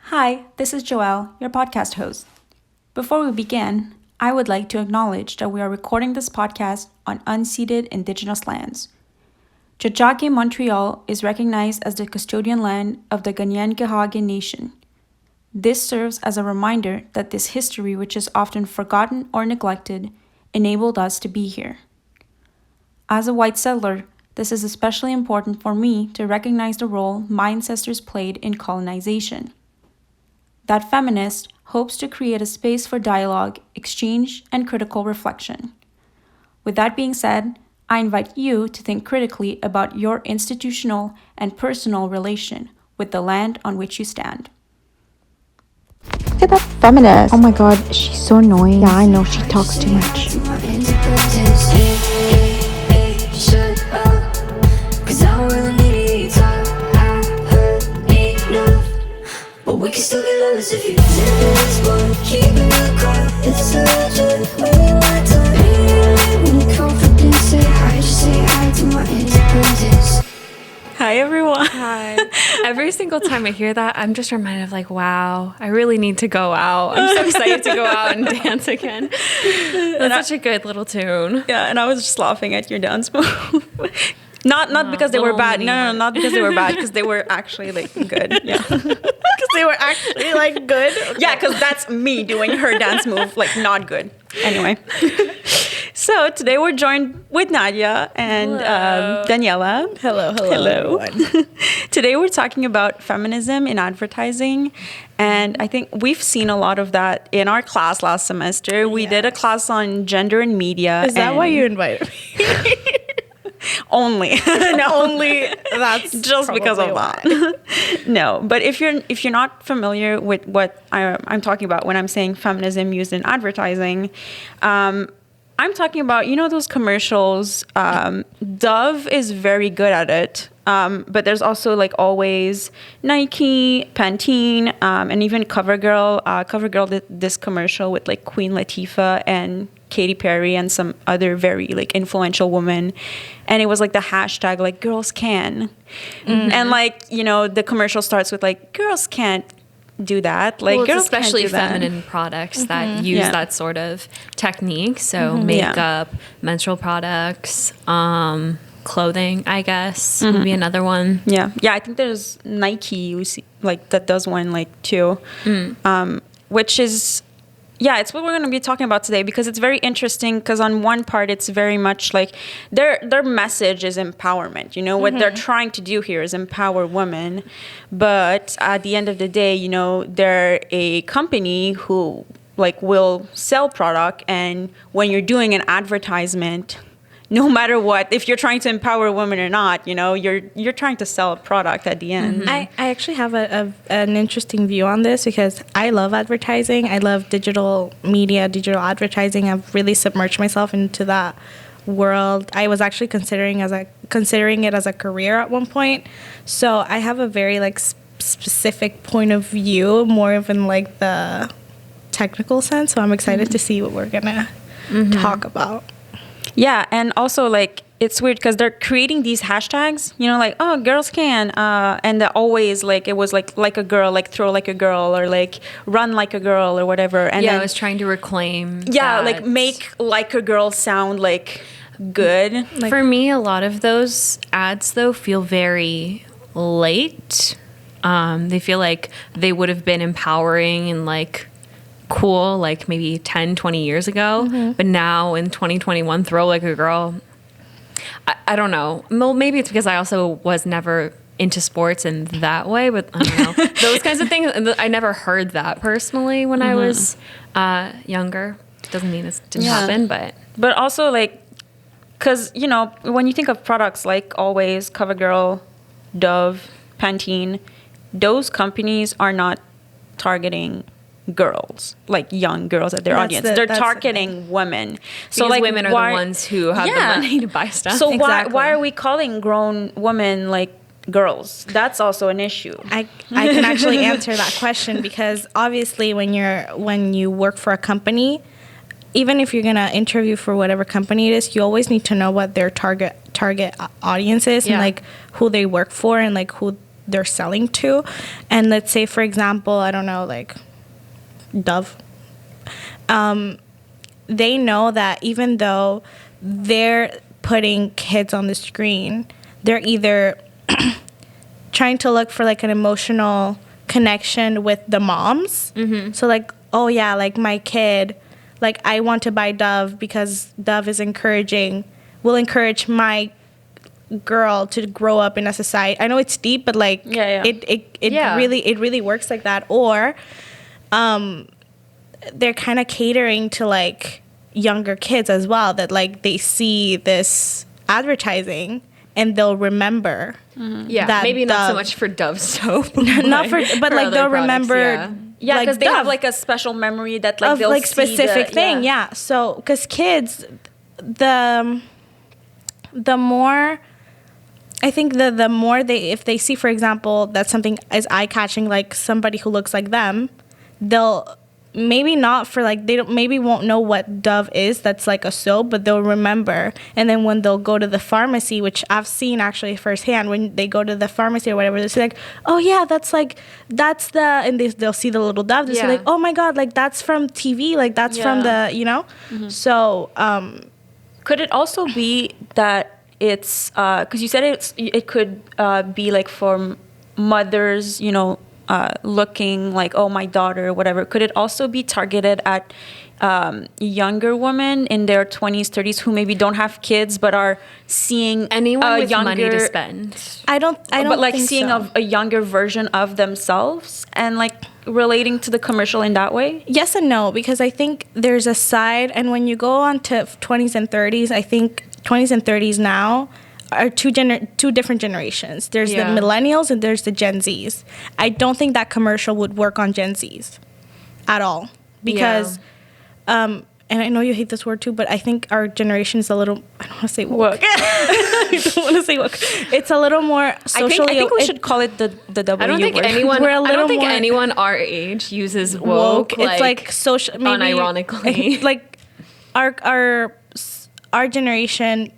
Hi, this is Joelle, your podcast host. Before we begin, I would like to acknowledge that we are recording this podcast on unceded Indigenous lands. Tiohtià:ke, Montreal is recognized as the custodian land of the Kanien'kehá:ka Nation. This serves as a reminder that this history, which is often forgotten or neglected, enabled us to be here. As a white settler, this is especially important for me to recognize the role my ancestors played in colonization. That feminist hopes to create a space for dialogue, exchange, and critical reflection. With that being said, I invite you to think critically about your institutional and personal relation with the land on which you stand. Look at that feminist. Oh my god, she's so annoying. Yeah, I know, she talks too much. We can still get lovers if you this one. Keeping the quiet, it's a legend. When you want to when you confident, say hi, just say hi to my independence. Hi, everyone. Hi. Every single time I hear that, I'm just reminded of like, wow, I really need to go out. I'm so excited to go out and dance again. That's such a good little tune. Yeah, and I was just laughing at your dance move. Not because they were bad. No, not because they were bad. Because they were actually like good. Yeah. Because they were actually like good. Okay. Yeah, because that's me doing her dance move, like not good. Anyway. So today we're joined with Nadia and Daniela. Hello, everyone. Today we're talking about feminism in advertising. And I think we've seen a lot of that in our class last semester. We did a class on gender and media. Is that why you invited me? Only. No, only that's just because of that. No, but if you're not familiar with what I'm talking about when I'm saying feminism used in advertising, I'm talking about, those commercials. Dove is very good at it. But there's also like always Nike, Pantene, and even CoverGirl. CoverGirl did this commercial with like Queen Latifah and Katy Perry and some other very like influential woman. And it was like the hashtag like girls can. Mm-hmm. And like, the commercial starts with like girls can't do that. Like girls especially can't do feminine products that use that sort of technique. So makeup, menstrual products, clothing, I guess, would be another one. Yeah. I think there's Nike, you see, like that does one like too, which is. Yeah, it's what we're going to be talking about today because it's very interesting because on one part, it's very much like their message is empowerment. What they're trying to do here is empower women. But at the end of the day, they're a company who like will sell product. And when you're doing an advertisement, no matter what, if you're trying to empower women or not, you're trying to sell a product at the end. I actually have an interesting view on this because I love advertising. I love digital media, digital advertising. I've really submerged myself into that world. I was actually considering it as a career at one point. So I have a very like specific point of view, more of in like the technical sense. So I'm excited to see what we're gonna talk about. Yeah, and also, like, it's weird because they're creating these hashtags, like, oh, girls can, and they're always, like, it was, like a girl, like, throw like a girl, or, like, run like a girl, or whatever. And I was trying to reclaim like, make like a girl sound, like, good. Like, for me, a lot of those ads, though, feel very late. They feel like they would have been empowering and, like, cool like maybe 10 20 years ago, but now in 2021 throw like a girl, I don't know, well, maybe it's because I also was never into sports in that way, but I don't know. Those kinds of things, I never heard that personally when I was younger. Doesn't mean it didn't happen, but also like because when you think of products like Always, CoverGirl, Dove, Pantene, those companies are not targeting girls, like young girls at their audience. They're targeting women. So because like women are the ones who have the money to buy stuff. So why are we calling grown women like girls? That's also an issue. I can actually answer that question because obviously when you work for a company, even if you're gonna interview for whatever company it is, you always need to know what their target audience is and like who they work for and like who they're selling to. And let's say, for example, I don't know, like Dove. They know that even though they're putting kids on the screen, they're either trying to look for like an emotional connection with the moms. So like, oh yeah, like my kid, like I want to buy Dove because Dove is will encourage my girl to grow up in a society. I know it's deep, but like it really works like that. Or they're kind of catering to like younger kids as well, that like they see this advertising and they'll remember. That maybe not so much for Dove soap, not for, but like they'll remember. Yeah, because like they Dove, have like a special memory that like of they'll like see specific thing. Yeah. So because kids, the more, I think the more if they see, for example, that something is eye catching, like somebody who looks like them, they'll maybe not for like, they won't know what Dove is, that's like a soap, but they'll remember. And then when they'll go to the pharmacy, which I've seen actually firsthand, when they go to the pharmacy or whatever, they'll say like, oh yeah, that's the, and they'll see the little Dove, they'll say like, oh my god, like that's from TV, like that's from the, you know. So could it also be that it's because you said it could be like for mothers, you know, looking like, oh, my daughter or whatever. Could it also be targeted at younger women in their 20s, 30s who maybe don't have kids but are seeing anyone with younger, money to spend? I don't but like think seeing so. a younger version of themselves and like relating to the commercial in that way? Yes and no, because I think there's a side, and when you go on to 20s and 30s, I think 20s and 30s now are two different generations. There's the millennials and there's the Gen Zs. I don't think that commercial would work on Gen Zs at all, because and I know you hate this word too, but I think our generation is a little, I don't want to say woke. I don't want to say woke. It's a little more socially. I think we should call it the W I don't think word. anyone our age uses woke. It's like social, maybe unironically. Like our generation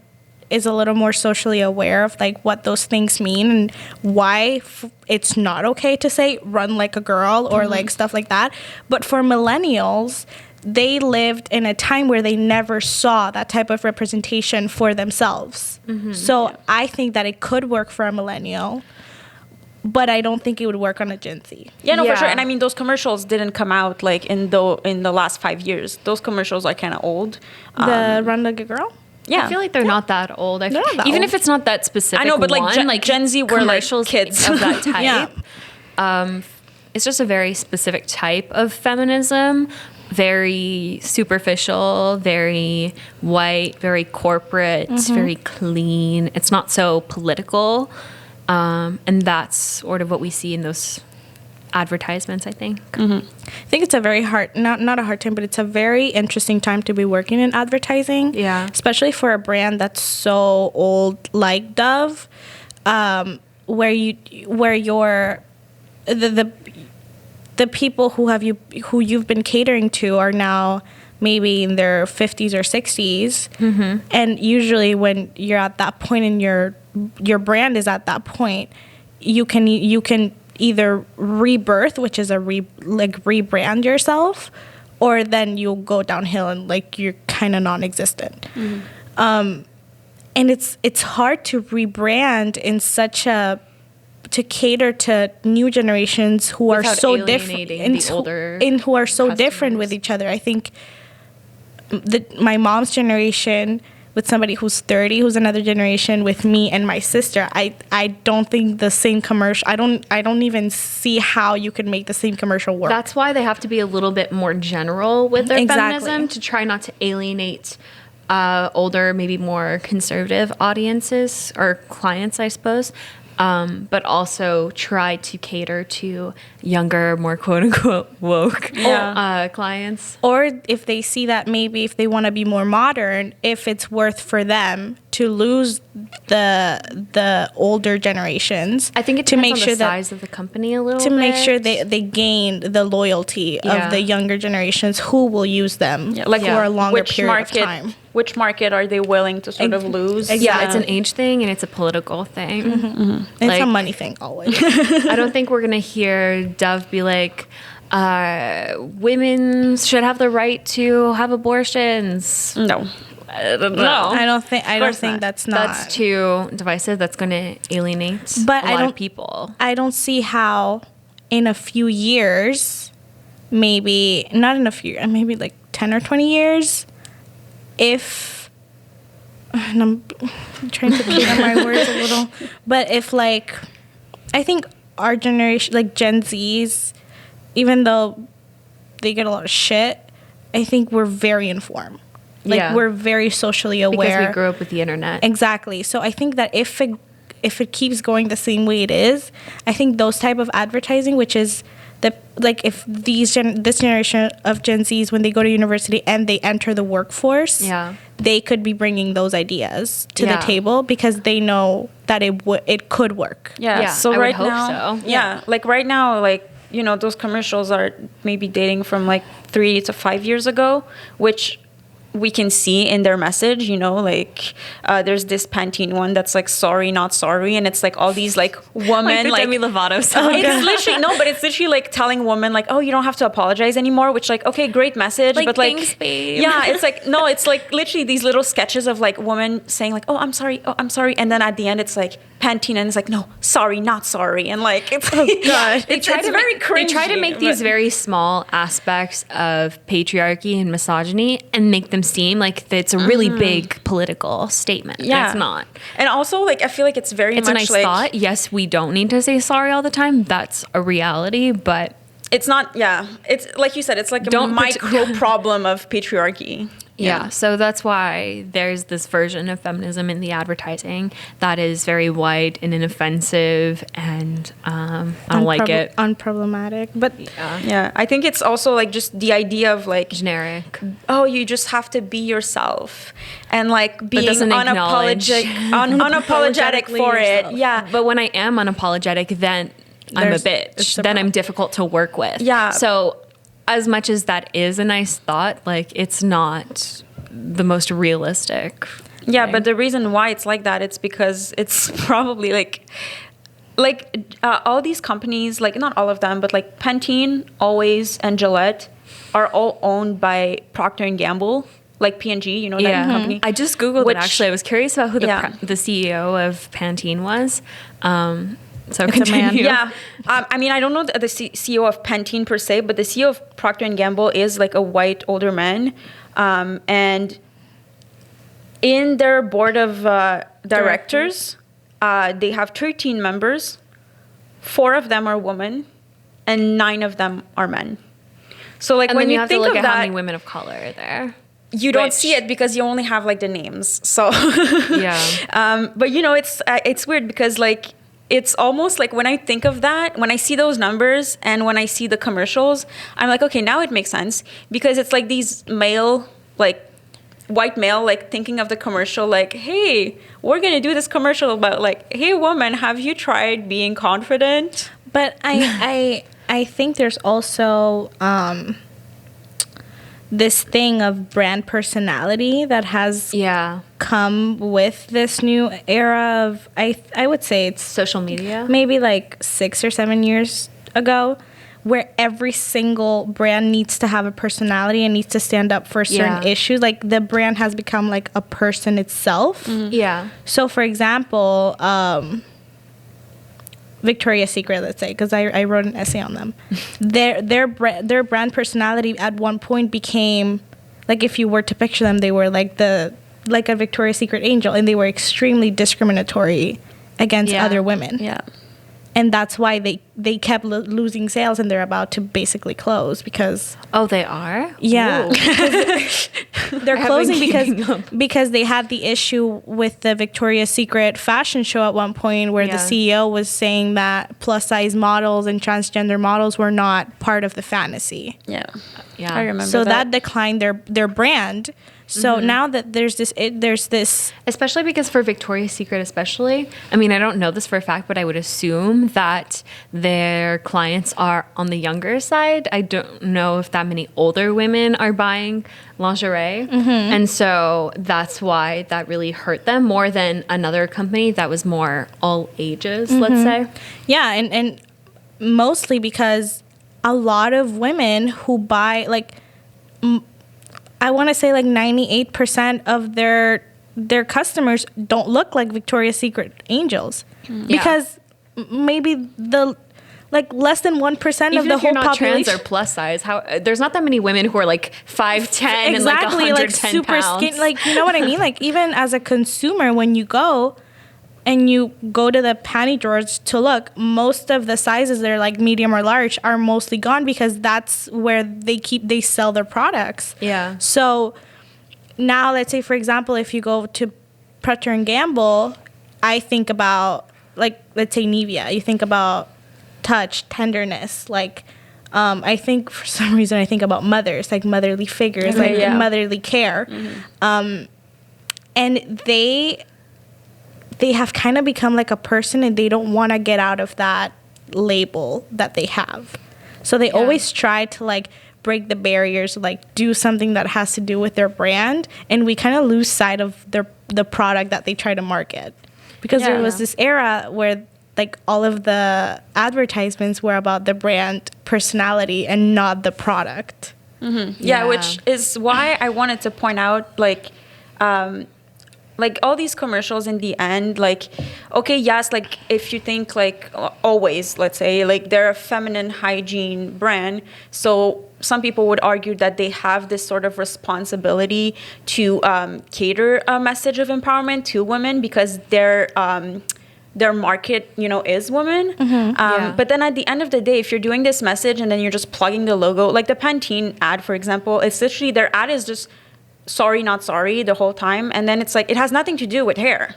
is a little more socially aware of like what those things mean and why it's not okay to say run like a girl or like stuff like that. But for millennials, they lived in a time where they never saw that type of representation for themselves. So I think that it could work for a millennial, but I don't think it would work on a Gen Z. Yeah, no, for sure. And I mean, those commercials didn't come out like in the last 5 years. Those commercials are kind of old. The Run Like a Girl? Yeah. I feel like they're not that old. They're not that even old. if it's not that specific. I know, but like Gen Z were like commercials kids of that type. It's just a very specific type of feminism. Very superficial, very white, very corporate, very clean. It's not so political. And that's sort of what we see in those advertisements, I think. I think it's a very hard, not a hard time, but it's a very interesting time to be working in advertising. Yeah. Especially for a brand that's so old like Dove, where you're the people who you've been catering to are now maybe in their 50s or 60s. And usually when you're at that point and your brand is at that point, you can either rebirth, which is rebrand yourself, or then you'll go downhill and like you're kind of non-existent. And it's hard to rebrand in such a, to cater to new generations who are so different and who are so different with each other. I think my mom's generation with somebody who's 30, who's another generation with me and my sister, I don't think the same commercial, I don't even see how you could make the same commercial work. That's why they have to be a little bit more general with their feminism, to try not to alienate older, maybe more conservative audiences or clients, I suppose. But also try to cater to younger, more quote-unquote woke clients. Or if they see that maybe if they want to be more modern, if it's worth for them to lose the older generations. I think it depends on the size of the company a little bit. To make sure they gain the loyalty of the younger generations who will use them for a longer period of time. which market are they willing to sort of lose? Yeah, it's an age thing and it's a political thing. It's Like, a money thing always. I don't think we're gonna hear Dove be like, women should have the right to have abortions. No. I don't think not. that's not. That's too divisive. That's gonna alienate But a I lot don't- of people. I don't see how in a few years, maybe not in a few, maybe like 10 or 20 years, if, and I'm trying to play on my words a little, but if like, I think our generation, like Gen Zs, even though they get a lot of shit, I think we're very informed. Like Yeah. we're very socially aware. Because we grew up with the internet. Exactly. So I think that if it keeps going the same way it is, I think those type of advertising, which is if this generation of Gen Zs, when they go to university and they enter the workforce, Yeah. they could be bringing those ideas to Yeah. the table because they know that it could work. Yeah. Yeah, So I would right hope now, so. yeah, like right now, like, you know, those commercials are maybe dating from like 3 to 5 years ago, which we can see in their message, you know, like there's this Pantene one that's like sorry not sorry, and it's like all these like women Like the Demi Lovato song. it's literally no, but it's literally like telling women like, oh, you don't have to apologize anymore, which like, okay, great message, Like, but like thanks, babe. yeah, it's like no, it's like literally these little sketches of like women saying like, oh, I'm sorry, and then at the end it's like Pantene, and it's like, no, sorry not sorry, and like it's God. it's very cringy. They try to make these but- very small aspects of patriarchy and misogyny and make them seem like it's a really big political statement. yeah, It's not. and also like I feel like it's very It's a much nice like thought. Yes, we don't need to say sorry all the time. That's a reality, but it's not, yeah, it's like you said, it's like a Don't micro problem of patriarchy. yeah. So that's why there's this version of feminism in the advertising that is very white and inoffensive, and I don't like it. Unproblematic. But Yeah, I think it's also like just the idea of like, Generic. oh, you just have to be yourself and like being doesn't acknowledge- unapologetic for it. Yeah, But when I am unapologetic, then I'm a There's- it's bitch. a Then I'm problem. difficult to work with. Yeah. So as much as that is a nice thought, like it's not the most realistic. yeah, thing. but the reason why it's like that, it's because it's probably like all these companies, like not all of them, but like Pantene, Always, and Gillette are all owned by Procter and Gamble, like P&G, you know that yeah. company. I just Googled Which- it actually. I was curious about who Yeah. the CEO of Pantene was. So It's a man. continue. Yeah, I mean, I don't know the CEO of Pantene per se, but the CEO of Procter and Gamble is like a white older man, and in their board of directors, they have 13 members. 4 of them are women, and 9 of them are men. So, like And when then you you have to think look of at how that, many women of color are there. you don't Which- see it because you only have like the names. So, Yeah. but you know, it's weird because like it's almost like when I think of that, when I see those numbers and when I see the commercials, I'm like, okay, now it makes sense because it's like these male, like white male, like thinking of the commercial, like, hey, we're gonna do this commercial about like, hey, woman, have you tried being confident? But I think there's also this thing of brand personality that has Yeah. come with this new era of I would say it's Social media. maybe like 6 or 7 years ago, where every single brand needs to have a personality and needs to stand up for certain Yeah. issues. Like the brand has become like a person itself. Yeah. So, for example, Victoria's Secret, let's say, because I wrote an essay on them. Their brand personality at one point became, like, if you were to picture them, they were like a Victoria's Secret angel, and they were extremely discriminatory against Yeah. other women. Yeah. And that's why they kept losing sales, and they're about to basically close because Oh, they are? yeah. Ooh. they're I haven't closing been keeping up. because they had the issue with the Victoria's Secret fashion show at one point where the Yeah. CEO was saying that plus size models and transgender models were not part of the fantasy. Yeah. Yeah. I remember So that that. declined their brand. So now that there's this Especially because for Victoria's Secret, especially, I mean, I don't know this for a fact, but I would assume that their clients are on the younger side. I don't know if that many older women are buying lingerie. And so that's why that really hurt them more than another company that was more all ages, let's say. Yeah, and mostly because a lot of women who buy, like, I want to say like 98% of their customers don't look like Victoria's Secret angels. Because maybe the less than 1% of the whole population trans or plus size. There's not that many women who are like 5'10" and like 110 super pounds. skinny. Like, you know what I mean? Like, even as a consumer, when you go to the panty drawers to look, most of the sizes that are like medium or large are mostly gone because that's where they sell their products. Yeah. So now, let's say, for example, if you go to Procter & Gamble, I think about, like, let's say Nivea. You think about touch, tenderness. Like, I think for some reason I think about mothers, like motherly figures, like motherly care. And they have kind of become like a person, and they don't want to get out of that label that they have. So they always try to like break the barriers, like do something that has to do with their brand, and we kind of lose sight of the product that they try to market. Because there was this era where like all of the advertisements were about the brand personality and not the product. Yeah, which is why I wanted to point out, like all these commercials in the end, like, okay, yes, like if you think like always, let's say, like they're a feminine hygiene brand, so some people would argue that they have this sort of responsibility to cater a message of empowerment to women because their market, is women. But then at the end of the day, if you're doing this message and then you're just plugging the logo, like the Pantene ad, for example, it's literally, their ad is just sorry, not sorry the whole time. And then it's like, it has nothing to do with hair.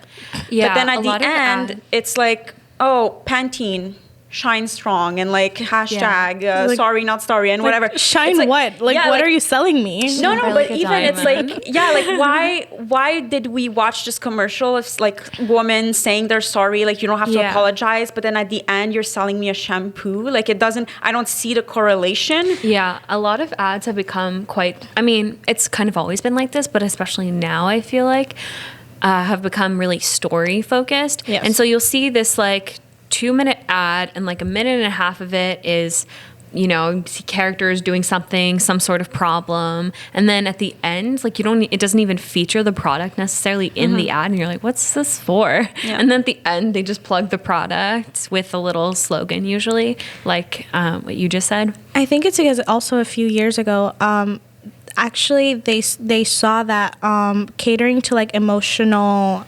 Yeah, but then at the end, it's like, oh, Pantene, shine strong, and like hashtag like, sorry, not sorry, and whatever. Shine like, what? Like, what are you selling me? No, Like but a even diamond. it's like, like why did we watch this commercial of like women saying they're sorry, like you don't have to apologize, but then at the end you're selling me a shampoo? Like I don't see the correlation. Yeah, a lot of ads have become quite, I mean, it's kind of always been like this, but especially now I feel like have become really story focused. Yes. And so you'll see this like 2-minute ad, and like a minute and a half of it is, you see characters doing something, some sort of problem, and then at the end, like it doesn't even feature the product necessarily in the ad, and you're like, what's this for? And then at the end, they just plug the product with a little slogan, usually, like what you just said. I think it's because also a few years ago, actually they saw that catering to like emotional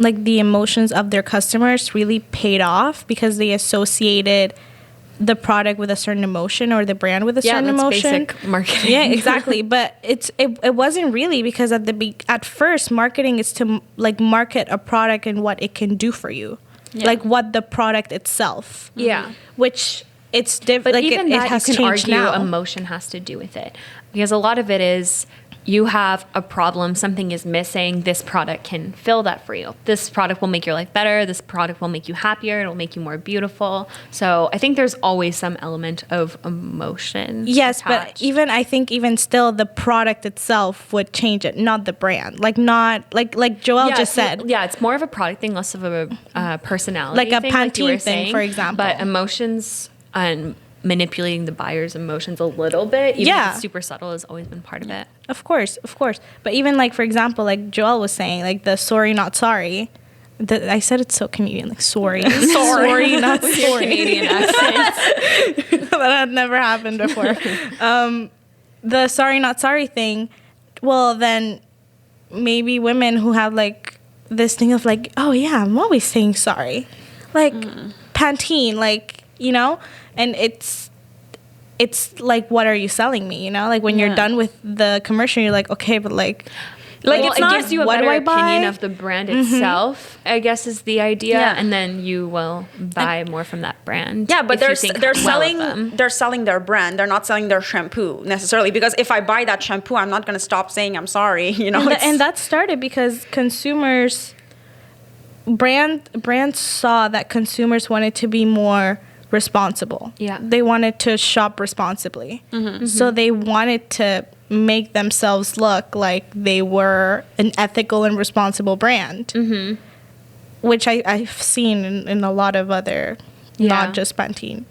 like the emotions of their customers really paid off because they associated the product with a certain emotion or the brand with a certain emotion. Basic marketing. Yeah, exactly. But it wasn't really, because at first marketing is to like market a product and what it can do for you, like what the product itself. Yeah, which it's different. but Like even it that has you can changed argue now. emotion has to do with it, because a lot of it is, you have a problem, something is missing, this product can fill that for you. This product will make your life better, this product will make you happier, it'll make you more beautiful. So I think there's always some element of emotion. Yes, attached. but I think even still, the product itself would change it, not the brand. Like Joelle just said. Yeah, it's more of a product thing, less of a personality Like a thing, like you were Pantene thing, saying. for example. But emotions and manipulating the buyer's emotions a little bit, even if it's super subtle, has always been part of it. Of course. But even like, for example, like Joelle was saying, like the sorry, not sorry. I said it's so Canadian, like sorry. Sorry, not With your sorry. Canadian accent. That had never happened before. The sorry, not sorry thing, well, then maybe women who have like this thing of like, oh yeah, I'm always saying sorry. Like Pantene, like, and it's like, what are you selling me? Like when you're done with the commercial, you're like, okay, but like Well, it's it not, gives you a what do better I buy? opinion of the brand itself, I guess, is the idea, Yeah. and then you will buy more from that brand. Yeah, but if you think they're well of them. selling their brand. They're not selling their shampoo necessarily, because if I buy that shampoo, I'm not going to stop saying I'm sorry. And that started because consumers brands saw that consumers wanted to be more responsible. Yeah. They wanted to shop responsibly. So they wanted to make themselves look like they were an ethical and responsible brand, which I've seen in a lot of other, not just Pantene.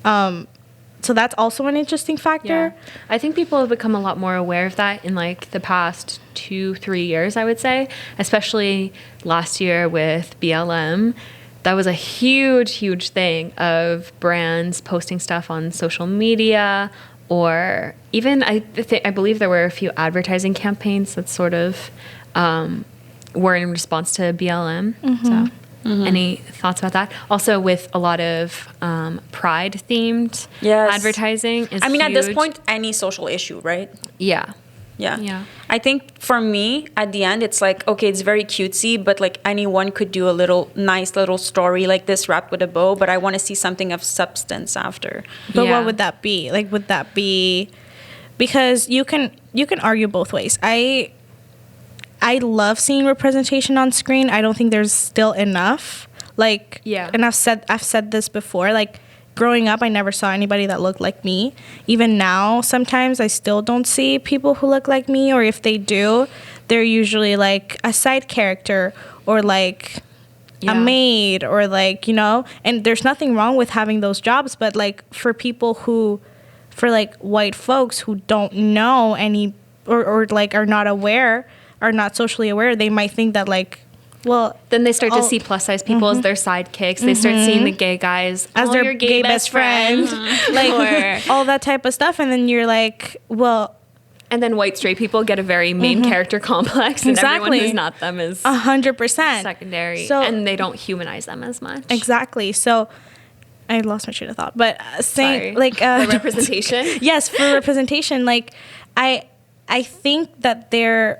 So that's also an interesting factor. Yeah. I think people have become a lot more aware of that in like the past 2-3 years, I would say, especially last year with BLM. That was a huge thing of brands posting stuff on social media, or even I believe there were a few advertising campaigns that sort of were in response to BLM. So any thoughts about that? Also with a lot of pride themed advertising is I mean, at this huge. point, any social issue, right? Yeah. Yeah. I think for me, at the end, it's like, okay, it's very cutesy, but like anyone could do a nice little story like this wrapped with a bow, but I want to see something of substance after. But what would that be? Like, would that be, because you can argue both ways. I love seeing representation on screen. I don't think there's still enough. Like, and I've said this before, like, growing up, I never saw anybody that looked like me. Even now, sometimes I still don't see people who look like me, or if they do, they're usually like a side character or like a maid or like, you know, and there's nothing wrong with having those jobs, but like for like white folks who don't know any or like are not socially aware, they might think that like, well, then they start to see plus size people as their sidekicks. They start seeing the gay guys as their your gay best friend, like all that type of stuff. And then you're like, well, and then white straight people get a very main character complex, and everyone who's not them is 100% secondary, and they don't humanize them as much. Exactly. So I lost my train of thought, but saying like the representation. Yes, for representation, like I think that there's.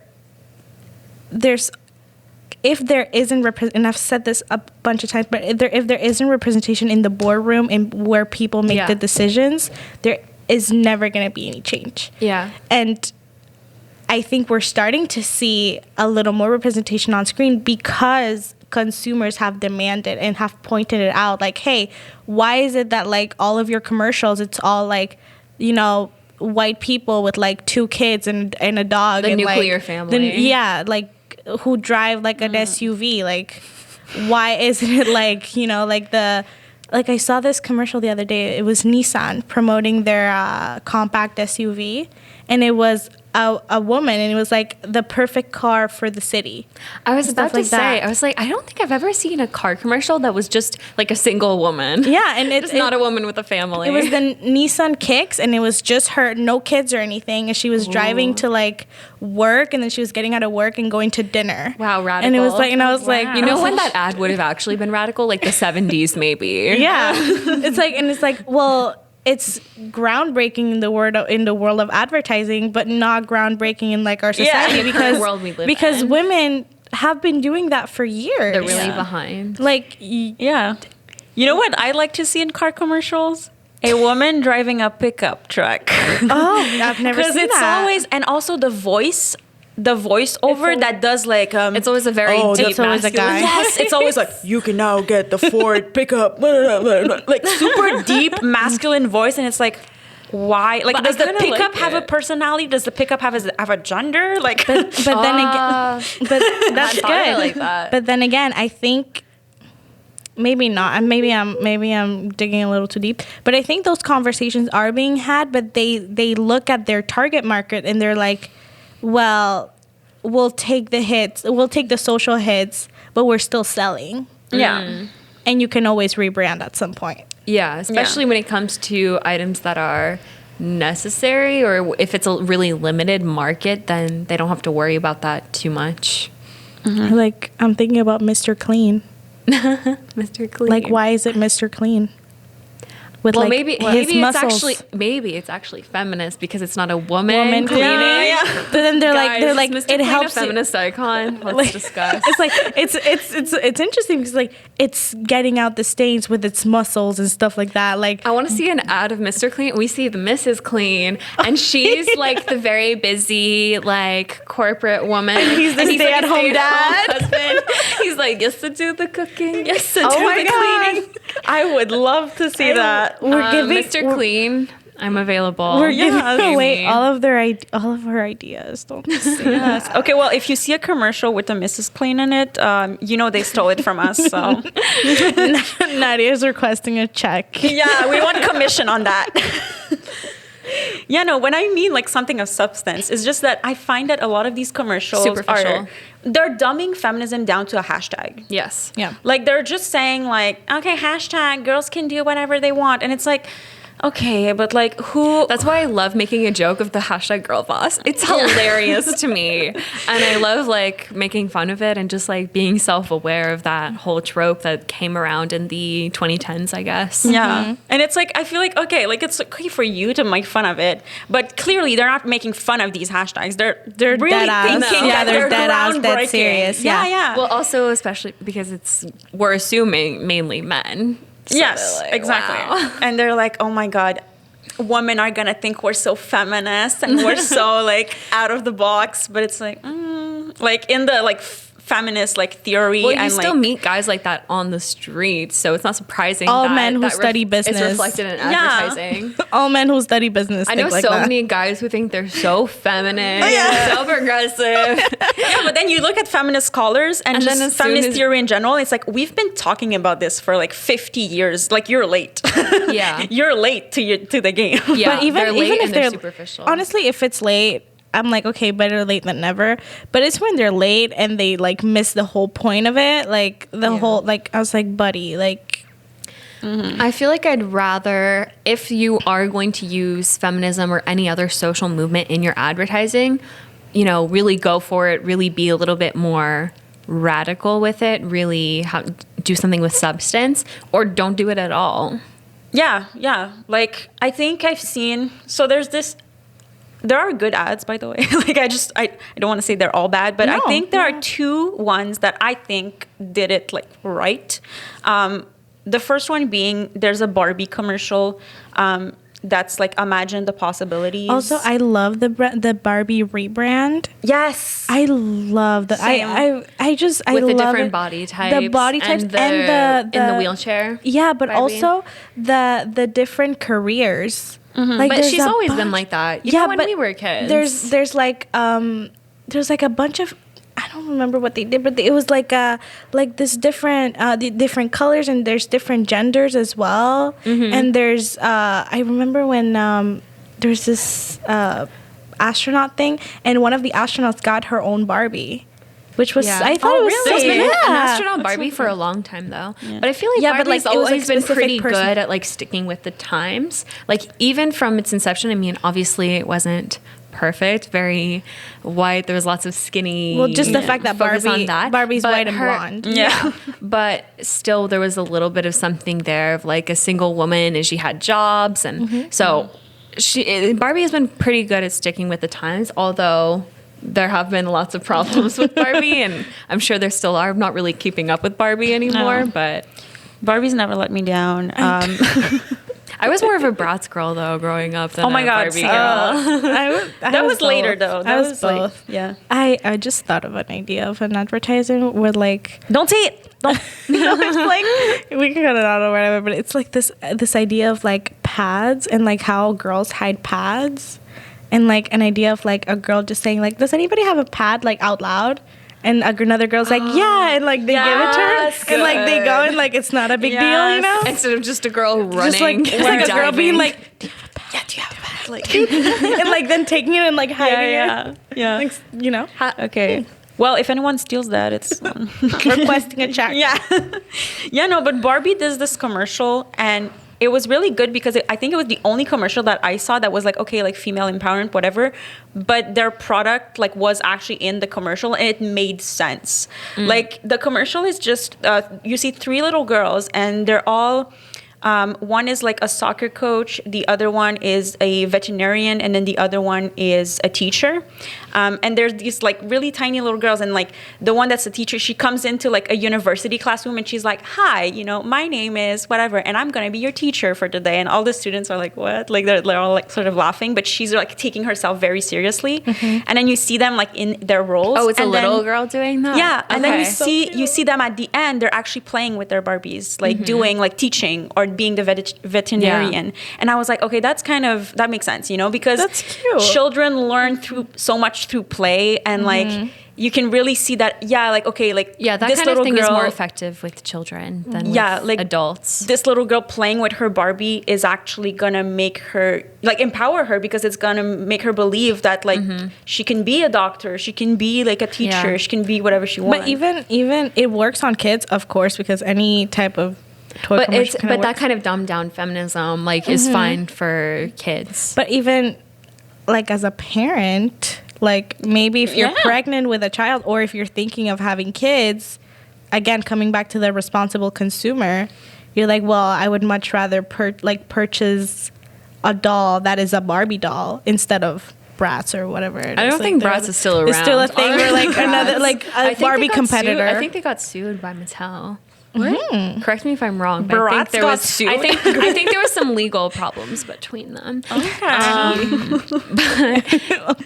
If there isn't and I've said this a bunch of times, but if there isn't representation in the boardroom and where people make the decisions, there is never going to be any change. Yeah. And I think we're starting to see a little more representation on screen because consumers have demanded and have pointed it out. Like, hey, why is it that like all of your commercials, it's all like, you know, white people with like 2 kids and a dog. The and nuclear like, family. Like who drive like an SUV. Like, why isn't it like, you know, like I saw this commercial the other day. It was Nissan promoting their compact SUV, and it was a woman, and it was like the perfect car for the city. I was about to say, I was like, I don't think I've ever seen a car commercial that was just like a single woman. Yeah, and it's not a woman with a family. It was the Nissan Kicks, and it was just her, no kids or anything, and she was driving to like work, and then she was getting out of work and going to dinner. Wow, radical. And it was like, and I was like, you know when that ad would have actually been radical, like the 70s maybe. Yeah, it's like, well, it's groundbreaking in the world of advertising, but not groundbreaking in like our society because world we live because in. Women have been doing that for years. They're really behind. Like, yeah. You know what I like to see in car commercials? A woman driving a pickup truck. Oh, I've never seen that. Because it's always, and also the voiceover that does like it's always a very deep that's always a guy. Yes, it's always like, you can now get the Ford pickup, like super deep masculine voice, and it's like, why? Like, does the pickup have a personality? Does the pickup have a gender? Like, but then again, but that's good. I like that. But then again, I think maybe not. Maybe I'm digging a little too deep. But I think those conversations are being had. But they look at their target market and they're like, well, we'll take the hits, we'll take the social hits, but we're still selling. Yeah. And you can always rebrand at some point. Yeah, especially when it comes to items that are necessary, or if it's a really limited market, then they don't have to worry about that too much. Mm-hmm. Like, I'm thinking about Mr. Clean. Mr. Clean. Like, why is it Mr. Clean? with Well, like maybe his muscles. it's actually feminist because it's not a woman Cleaning. cleaning. But then they're like Is Mr. it Clean helps a feminist icon. Let's like, discuss. It's like it's interesting because like it's getting out the stains with its muscles and stuff like that. Like I want to see an ad of Mr. Clean. We see the Mrs. Clean, and she's like the very busy, like corporate woman. He's the and stay-at-home like a dad. husband. He's like, yes to do the cooking, yes to do Oh the my cleaning. god, I would love to see that. Mr. Clean, I'm available. we're giving Amy. away all of her ideas. Don't say Yes. Okay, well, if you see a commercial with a Mrs. Clean in it, you know they stole it from us. So Nadia's requesting a check. yeah, we want commission on that. Yeah, no, when I mean like something of substance, it's just that I find that a lot of these commercials Superficial. they're dumbing feminism down to a hashtag. Yes. Yeah. Like they're just saying like, okay, hashtag girls can do whatever they want. And it's like, okay, but like who? That's why I love making a joke of the hashtag girl boss. It's hilarious to me. And I love like making fun of it and just like being self-aware of that whole trope that came around in the 2010s, I guess. Yeah. And it's like, I feel like, okay, like it's okay for you to make fun of it, but clearly they're not making fun of these hashtags. They're really dead ass. thinking Yeah, that they're they're dead ass, dead groundbreaking. serious. Yeah, Yeah. yeah. Well, also especially because we're assuming mainly men. So yes, they're like, exactly. wow. And they're like, oh my God, women are going to think we're so feminist and we're so like out of the box. But it's like, like in the like feminist like theory. Well, you and still like, meet guys like that on the street, so it's not surprising. All that men who that study It's business. reflected in Yeah. advertising. All men who study business. I know think like so that. many guys who think they're so feminine, so progressive. yeah, but then you look at feminist scholars and And then just as soon feminist as- theory in general, it's like we've been talking about this for like 50 years. Like you're late. Yeah. You're late to the game. Yeah, But even they're late if and they're they're superficial. honestly, if it's late, I'm like, okay, better late than never. But it's when they're late and they like miss the whole point of it. Like the whole, like I was like, buddy, like I feel like I'd rather, if you are going to use feminism or any other social movement in your advertising, you know, really go for it, really be a little bit more radical with it, really do something with substance, or don't do it at all. Yeah, yeah. Like I think I've seen. So there are good ads, by the way. Like I don't want to say they're all bad, but I No, think there yeah. are two ones that I think did it like right. The first one being there's a Barbie commercial that's like imagine the possibilities. also I love the Barbie rebrand. yes, I love that. Same. I just I With the love different it. body types. the body types and and the in the wheelchair. Yeah, but Barbie. also the different careers. Like But there's she's a always been bunch- like that. Even when but we were kids. There's like a bunch of, I don't remember what they did, but it was like this different the different colors, and there's different genders as well. And there's I remember when there's this astronaut thing, and one of the astronauts got her own Barbie. Which was, I thought it was really? so There's been an yeah. astronaut Barbie for a long time though. But I feel like Yeah, but, Barbie's like, it was, like, always been specific pretty person. good at like sticking with the times. Like even from its inception, I mean, obviously it wasn't perfect, very white. There was lots of skinny. Well, just the fact that focus on Barbie's But white and blonde. yeah. But still, there was a little bit of something there of like a single woman, and she had jobs, and so Barbie has been pretty good at sticking with the times. Although there have been lots of problems with Barbie, and I'm sure there still are. I'm not really keeping up with Barbie anymore, No. but Barbie's never let me down. I was more of a Bratz girl though growing up than Oh my a God, Barbie same. girl. That was later though. That I was was like, both. yeah. I just thought of an idea of an advertising where like Don't say it. Don't. it's like we can cut it out or whatever, but it's like this idea of like pads and like how girls hide pads, and like an idea of like a girl just saying like, does anybody have a pad, like out loud? And another girl's like, yeah, and like they give it to her, Yes, and like they go and like it's not a big deal, you know? Instead of just a girl running, Just like it's like a girl being like, Yeah, do you have a pad? Like, and like then taking it and like hiding it, yeah. like, you know, Okay. Well, if anyone steals that, it's requesting a check. yeah, yeah. No, but Barbie does this commercial, and it was really good because I think it was the only commercial that I saw that was like, okay, like female empowerment, whatever. But their product like was actually in the commercial, and it made sense. Like the commercial is just you see three little girls, and they're all One is like a soccer coach, the other one is a veterinarian, and then the other one is a teacher. And there's these like really tiny little girls, and like the one that's a teacher, she comes into like a university classroom and she's like, hi, you know, my name is whatever, and I'm gonna be your teacher for today. And all the students are like, what? Like they're all like sort of laughing, but she's like taking herself very seriously. And then you see them like in their roles. Oh, it's a and little then, girl doing that? yeah, and then Okay. you see them at the end, they're actually playing with their Barbies, like doing like teaching or being the veterinarian. And I was like, okay, that makes sense, you know, because That's cute. children learn through so much through play, and like you can really see that, that That this kind of little thing girl, is more effective with children than with like adults. This little girl playing with her Barbie is actually gonna make her like empower her, because it's gonna make her believe that like she can be a doctor, she can be like a teacher, Yeah. she can be whatever she wants. But even it works on kids, of course, because any type of toy But commercial kinda that works. kind of dumbed down feminism like is fine for kids. But even like as a parent, like maybe if you're Yeah. pregnant with a child, or if you're thinking of having kids, again coming back to the responsible consumer, you're like, well, I would much rather purchase a doll that is a Barbie doll instead of Bratz or whatever it is. I don't Like, think they're- Bratz is still around. It's still a thing where like another like I a think they Barbie got competitor. I think they got sued by Mattel. Correct me if I'm wrong. But I think Bratz there got was sued? I think there was some legal problems between them. I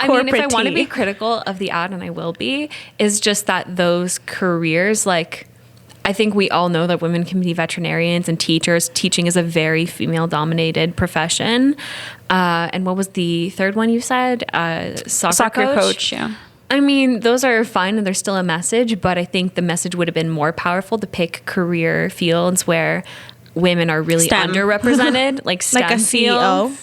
mean, if I want to be critical of the ad, and I will be, is just that those careers, like, I think we all know that women can be veterinarians and teachers. Teaching is a very female-dominated profession. And what was the third one you said? Soccer coach. Yeah. I mean, those are fine and there's still a message, but I think the message would have been more powerful to pick career fields where women are really STEM. underrepresented, like STEM Like a CEO. fields.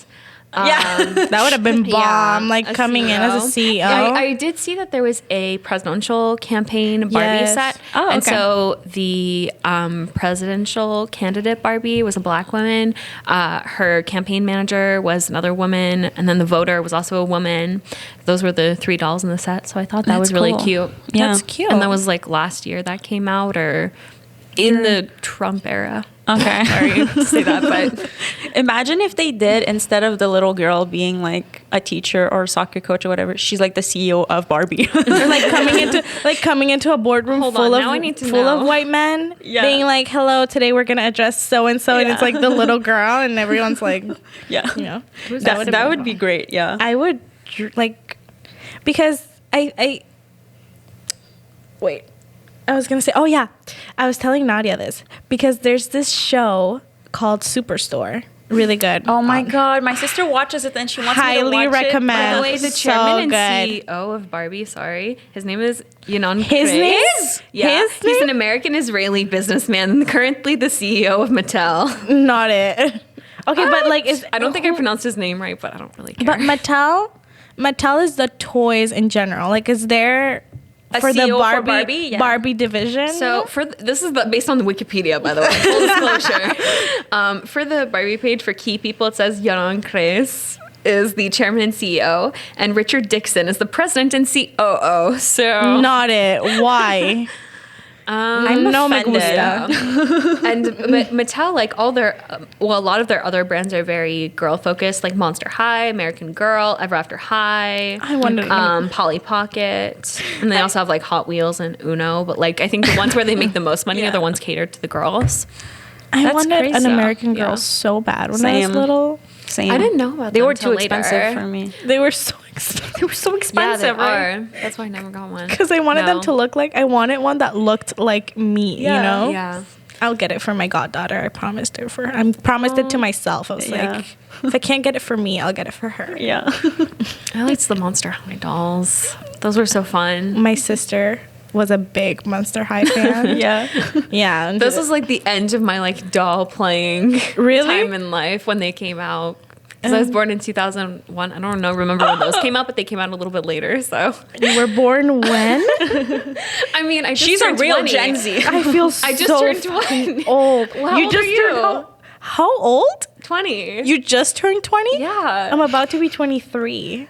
That would have been bomb. Like a coming in as a CEO. I did see that there was a presidential campaign Barbie Yes. set. Oh, And okay. so the presidential candidate Barbie was a black woman. Her campaign manager was another woman. And then the voter was also a woman. Those were the 3 dolls in the set. So I thought that That's was really cool. cute. Yeah. That's cute. And that was like last year that came out, or in the Trump era. Okay. Sorry to say that, but Imagine if they did, instead of the little girl being like a teacher or soccer coach or whatever, she's like the CEO of Barbie. Or like coming into a boardroom Hold full on, of now I need to full know. of white men, Yeah. being like, "Hello, today we're gonna address so and so," and it's like the little girl, and everyone's like, Yeah. you know, That would be great. Yeah. I would like, because I wait. I was gonna say, oh yeah, I was telling Nadia this because there's this show called Superstore, really good. Oh my God. My sister watches it and she wants me Highly to watch recommend. by the way, the chairman So and good. CEO of Barbie, sorry, his name is Ynon His Kreiz. name? Yeah, His he's name? an American-Israeli businessman and currently the CEO of Mattel. Not it. Okay, but like, I don't think I pronounced his name right, but I don't really care. But Mattel is the toys in general. Like, is there A for the CEO for Barbie Barbie? Yeah. Barbie division? So this is based on the Wikipedia, by the way. Full disclosure. For the Barbie page for key people, it says Ynon Kreiz is the chairman and CEO, and Richard Dixon is the president and COO. So not it. Why? I'm no me offended. gusta. and Mattel, like a lot of their other brands are very girl focused, like Monster High, American Girl, Ever After High. I wonder- Polly Pocket, and they also have like Hot Wheels and Uno. But like I think the ones where they make the most money are the ones catered to the girls. I That's wanted crazy. an American Yeah. Girl so bad when I was Same. little. Same. I didn't know about They them were till too later. expensive for me. They were so expensive. They were so Yeah, expensive, they right? are. That's why I never got one. Because I wanted them No. to look like, I wanted one that looked like me, you know? Yeah. I'll get it for my goddaughter. I promised it to myself. I was Yeah. like, if I can't get it for me, I'll get it for her. Yeah. I liked the Monster High dolls. Those were so fun. My sister was a big Monster High fan. Yeah. Yeah. and This was like the end of my like doll playing Really? time in life when they came out. Because I was born in 2001. I don't remember when those came out, but they came out a little bit later. So, you were born when? I mean, I just She's a turned real 20. Gen Z. I feel I just so turned fucking 20. old. How old are you? turned how old? 20. You just turned 20? Yeah. I'm about to be 23.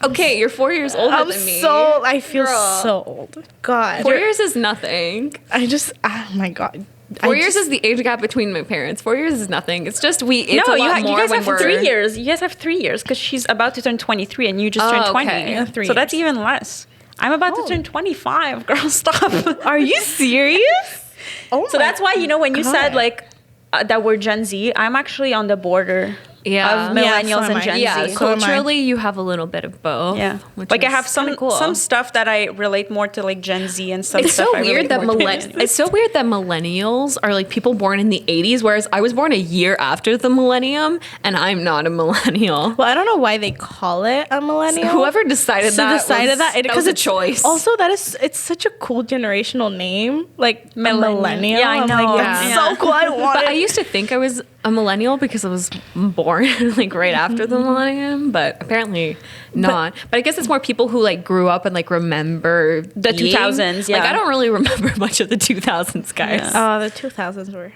Okay, you're 4 years older I'm than me. so, I feel Girl. so old. God. 4 years is nothing. I just, oh my God. 4 years is the age gap between my parents. 4 years is nothing. It's just it's a lot you more guys when have we're 3 years. You guys have 3 years because she's about to turn 23 and you just turned 20. okay. Yeah, 3 So that's years. even less. I'm about to turn 25. Girl, stop. Are you serious? Oh So that's why, when you said God. like that we're Gen Z, I'm actually on the border Yeah. of millennials so am and I. Gen Yeah, Z. So am I. culturally, you have a little bit of both. Yeah, which like I is have kinda cool. some stuff that I relate more to like Gen Z and some It's stuff so I weird relate that more to it's so weird that millennials are like people born in the 80s, whereas I was born a year after the millennium, and I'm not a millennial. Well, I don't know why they call it a millennial. Whoever decided that was a choice. Also, it's such a cool generational name, like millennial. Yeah, I I'm know. Like, that's Yeah. so cool. I want But it. I used to think I was a millennial because I was born like right after the millennium, but apparently not. But I guess it's more people who like grew up and like remember The being- 2000s, Like yeah. I don't really remember much of the 2000s, guys. Yeah. The 2000s were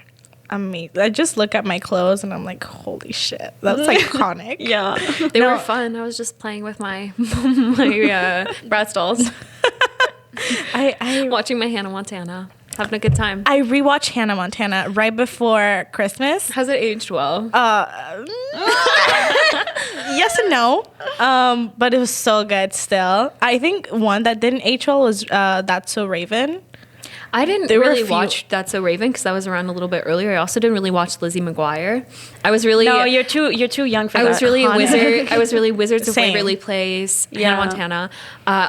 amazing. I just look at my clothes and I'm like, holy shit, that's iconic. Yeah. They were fun. I was just playing with my Bratz dolls, I watching my Hannah Montana, having a good time. I rewatched Hannah Montana right before Christmas. Has it aged well? Yes and no, but it was so good still. I think one that didn't age well was That's So Raven. I didn't there were a really few- watch That's So Raven because I was around a little bit earlier. I also didn't really watch Lizzie McGuire. I was really No, you're too young for I that. was really a Iconic. wizard. I was really Wizards of Same. Waverly Place, Yeah. Hannah Montana.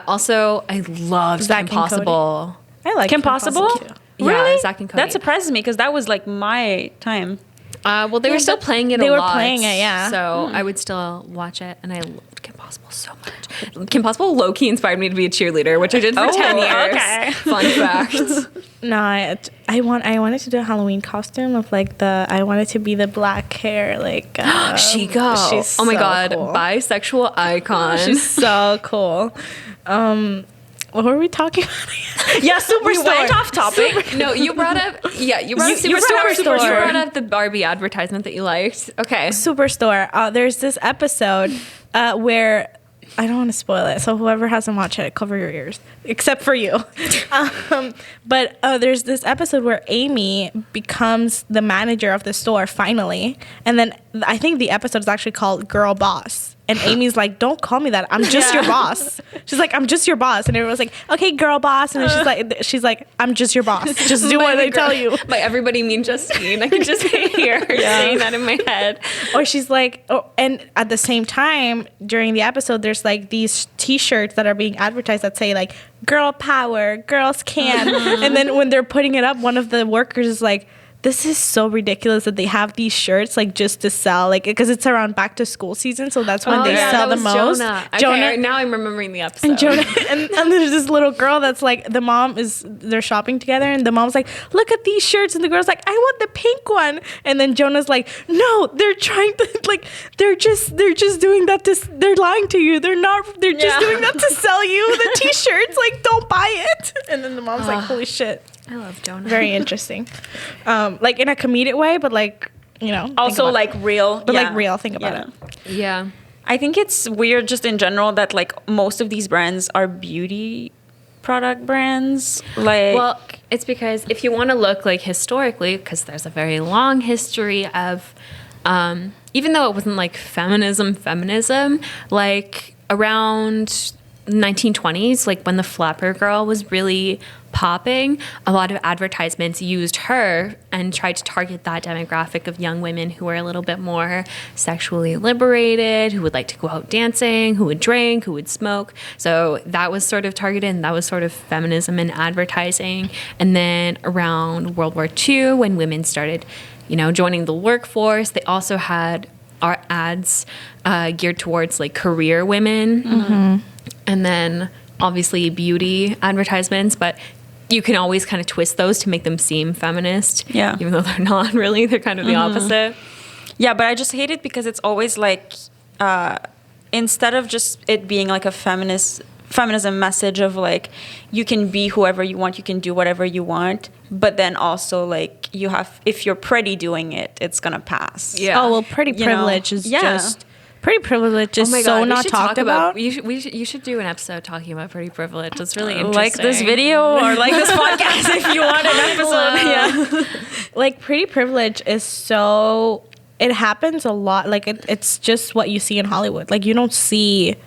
Also, I loved Zack Kim and Cody. Possible. I like Kim Possible? too. Yeah, Zack and Cody. That surprises me because that was like my time. Well, they were still playing it. they a were lot, playing it, yeah. So I would still watch it, and I loved Kim Possible so much. Kim Possible low key inspired me to be a cheerleader, which I did for 10 years. okay. Fun fact. No, I wanted to do a Halloween costume of like I wanted to be the black hair like Chico. she's Oh my so god, cool. bisexual icon. She's so cool. What were we talking about? Yeah, we went off topic. No, you brought up You brought up Superstore. You brought up the Barbie advertisement that you liked. Okay. Superstore. There's this episode where I don't want to spoil it, so whoever hasn't watched it, cover your ears, except for you. But there's this episode where Amy becomes the manager of the store finally, and then I think the episode is actually called Girl Boss. And Amy's like, don't call me that. I'm just your boss. She's like, I'm just your boss. And everyone's like, okay, girl boss. And then she's like, I'm just your boss. Just do what I tell you. By everybody mean Justine. I can just hear her saying that in my head. Or she's like, and at the same time, during the episode, there's like these T-shirts that are being advertised that say like, girl power, girls can. And then when they're putting it up, one of the workers is like, this is so ridiculous that they have these shirts like just to sell, like because it's around back to school season, so that's when they sell the most. Jonah. Okay, now I'm remembering the episode. And Jonah, and there's this little girl that's like, they're shopping together, and the mom's like, look at these shirts, and the girl's like, I want the pink one, and then Jonah's like, no, they're trying to like, they're just doing that they're lying to you, they're just doing that to sell you the T-shirts, like don't buy it. And then the mom's like, holy shit. I love Jonah. Very interesting. Like in a comedic way, but like, Also like real. but like real. Think about it. Yeah. I think it's weird just in general that like most of these brands are beauty product brands. Like, Well, it's because if you want to look like historically, because there's a very long history of, even though it wasn't like feminism, like around 1920s, like when the flapper girl was really popping, a lot of advertisements used her and tried to target that demographic of young women who were a little bit more sexually liberated, who would like to go out dancing, who would drink, who would smoke. So that was sort of targeted, and that was sort of feminism in advertising. And then around World War II, when women started, joining the workforce, they also had our ads geared towards like career women. Mm-hmm. And then obviously beauty advertisements, but you can always kind of twist those to make them seem feminist. Yeah. Even though they're not really, they're kind of the opposite. yeah, but I just hate it because it's always like, instead of just it being like a feminism message of like, you can be whoever you want, you can do whatever you want, but then also like if you're pretty doing it, it's gonna pass. Yeah. Oh, well, pretty privilege is just Pretty Privilege is so not talked about. You should do an episode talking about Pretty Privilege. It's really interesting. Like this video or like this podcast if you want an episode. Yeah. Like Pretty Privilege is so, it happens a lot. Like it's just what you see in Hollywood. Like you don't see,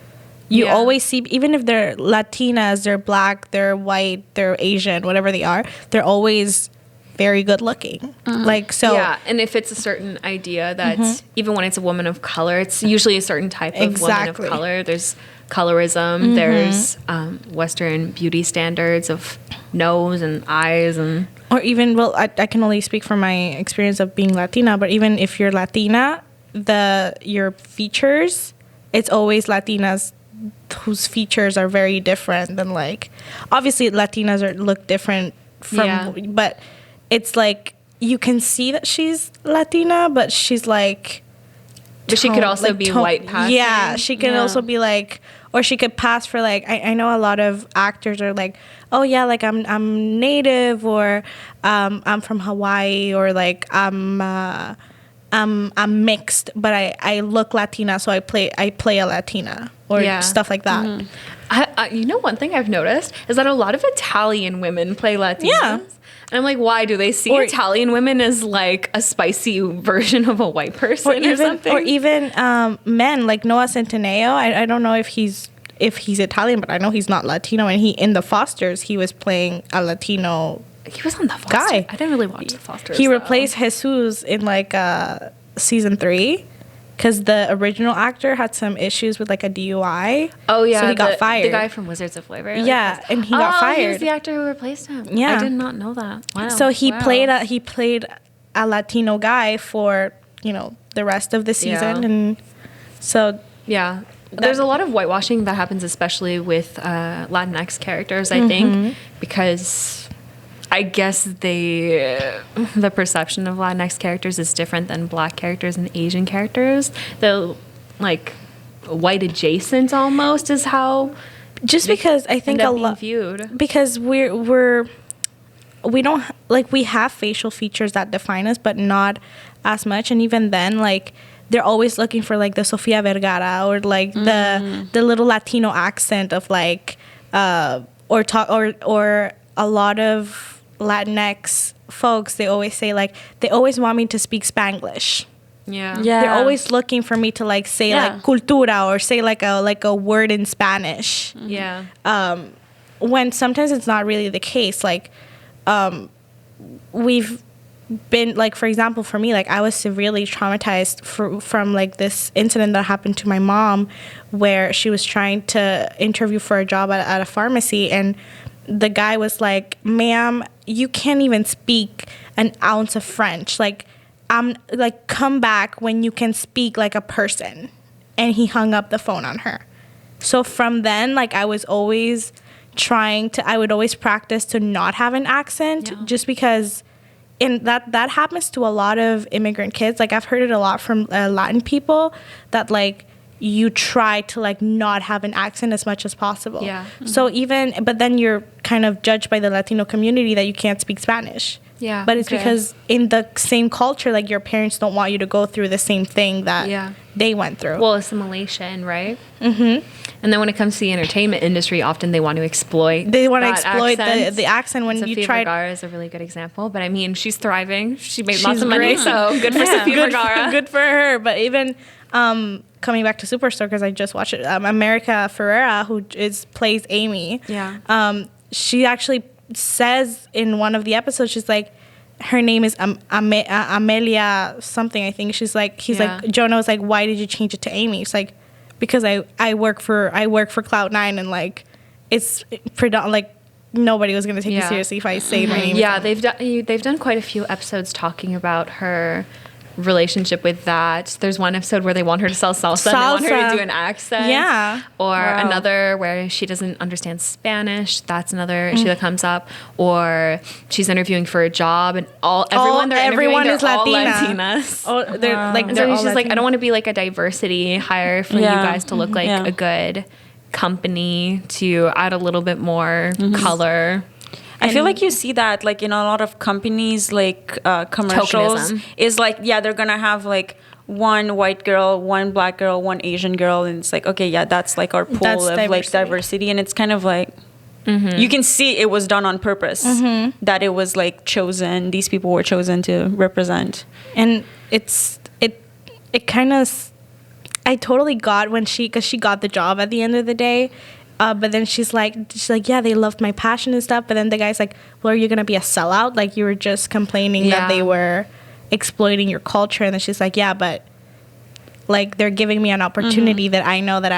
you always see, even if they're Latinas, they're Black, they're white, they're Asian, whatever they are, they're always very good looking. Like, so. Yeah, and if it's a certain idea that even when it's a woman of color, it's usually a certain type of woman of color. There's colorism, there's Western beauty standards of nose and eyes and... Or even, well, I can only speak from my experience of being Latina, but even if you're Latina, your features, it's always Latinas whose features are very different than, like, obviously Latinas look different from, but it's like you can see that she's Latina, but she's like, but she could also be white passing. Yeah, she can also be like, or she could pass for like, I know a lot of actors are like, oh yeah, like I'm native, or I'm from Hawaii, or like I'm mixed, but I look Latina, so I play a Latina, or stuff like that. You know, one thing I've noticed is that a lot of Italian women play Latinas. Yeah. And I'm like, why? Do they see Italian women as like a spicy version of a white person or something? Or even men, like Noah Centineo. I don't know if he's Italian, but I know he's not Latino. And in the Fosters, he was playing a Latino. He was on the Fosters. Guy. I didn't really watch the Fosters. He replaced Jesus in like season 3. Because the original actor had some issues with like a DUI. Oh yeah, so he got fired. The guy from Wizards of Flavor. Yeah, and he got fired. He was the actor who replaced him. Yeah, I did not know that. Wow. So he played a Latino guy for the rest of the season, and so there's a lot of whitewashing that happens, especially with Latinx characters. I think because. I guess the perception of Latinx characters is different than Black characters and Asian characters. They're like white adjacent almost is how. Just because I think a lot viewed because we don't like, we have facial features that define us, but not as much. And even then, like they're always looking for like the Sofia Vergara or like the little Latino accent of like or a lot of Latinx folks, they always say like they always want me to speak Spanglish. Yeah. They're always looking for me to like say like cultura or say like a word in Spanish. Yeah. When sometimes it's not really the case. Like we've been like, for example, for me, like I was severely traumatized from like this incident that happened to my mom, where she was trying to interview for a job at a pharmacy, and the guy was like, ma'am, you can't even speak an ounce of French. Like, I'm like, come back when you can speak like a person. And he hung up the phone on her. So from then, like, I was always I would always practice to not have an accent, just because that happens to a lot of immigrant kids. Like, I've heard it a lot from Latin people that, like, you try to like not have an accent as much as possible. Yeah. So but then you're kind of judged by the Latino community that you can't speak Spanish. Yeah. But it's because in the same culture, like your parents don't want you to go through the same thing that they went through. Well, assimilation, right? Mm-hmm. And then when it comes to the entertainment industry, often they want to exploit. The accent when Sophia you try. Vergara is a really good example, but I mean, she's thriving. She made lots of money, so good for Sophia Vergara. Good for her. But even. Coming back to Superstore, because I just watched it, America Ferrera, who plays Amy, she actually says in one of the episodes, she's like, her name is Amelia something, I think. She's like, like, Jonah was like, why did you change it to Amy? It's like, because I work for Cloud9, and like it's like nobody was gonna take you seriously if I say my name. Yeah, they've done quite a few episodes talking about her relationship with that. There's one episode where they want her to sell salsa. And they want her to do an accent. Yeah. Or another where she doesn't understand Spanish. That's another issue that comes up. Or she's interviewing for a job, and everyone is Latinas. Oh, they're like, and so she's like, I don't want to be like a diversity hire for you guys to look like a good company, to add a little bit more color. I feel like you see that like in a lot of companies, like commercials, tokenism. Is like, they're gonna have like, one white girl, one black girl, one Asian girl, and it's like, okay, yeah, that's like our pool That's of like diversity, and it's kind of like you can see it was done on purpose, that it was like chosen. These people were chosen to represent, and it kind of, I totally got when because she got the job at the end of the day. But then she's like, yeah, they loved my passion and stuff. But then the guy's like, well, are you going to be a sellout? Like, you were just complaining that they were exploiting your culture. And then she's like, yeah, but like, they're giving me an opportunity that I know that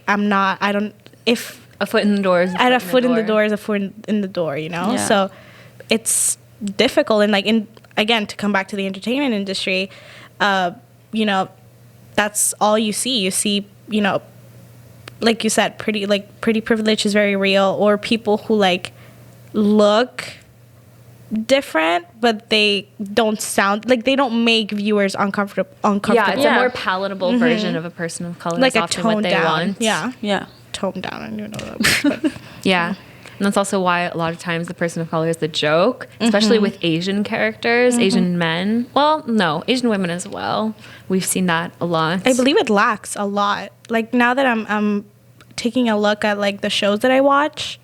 I'm not, I don't, if A foot in the door is a foot in the door is a foot in the door, you know? Yeah. So it's difficult. And like, again, to come back to the entertainment industry, you know, that's all you see. You see, you know, like you said, pretty privilege is very real, or people who like look different but they don't sound like, they don't make viewers uncomfortable. Yeah, it's a more palatable version of a person of color. Like is a often what toned they down. want. Yeah. Toned down. I don't know that. But Yeah. And that's also why a lot of times the person of color is the joke, especially with Asian characters, Asian men. Well, no, Asian women as well. We've seen that a lot. I believe it lacks a lot. Like, now that I'm taking a look at like the shows that I watch,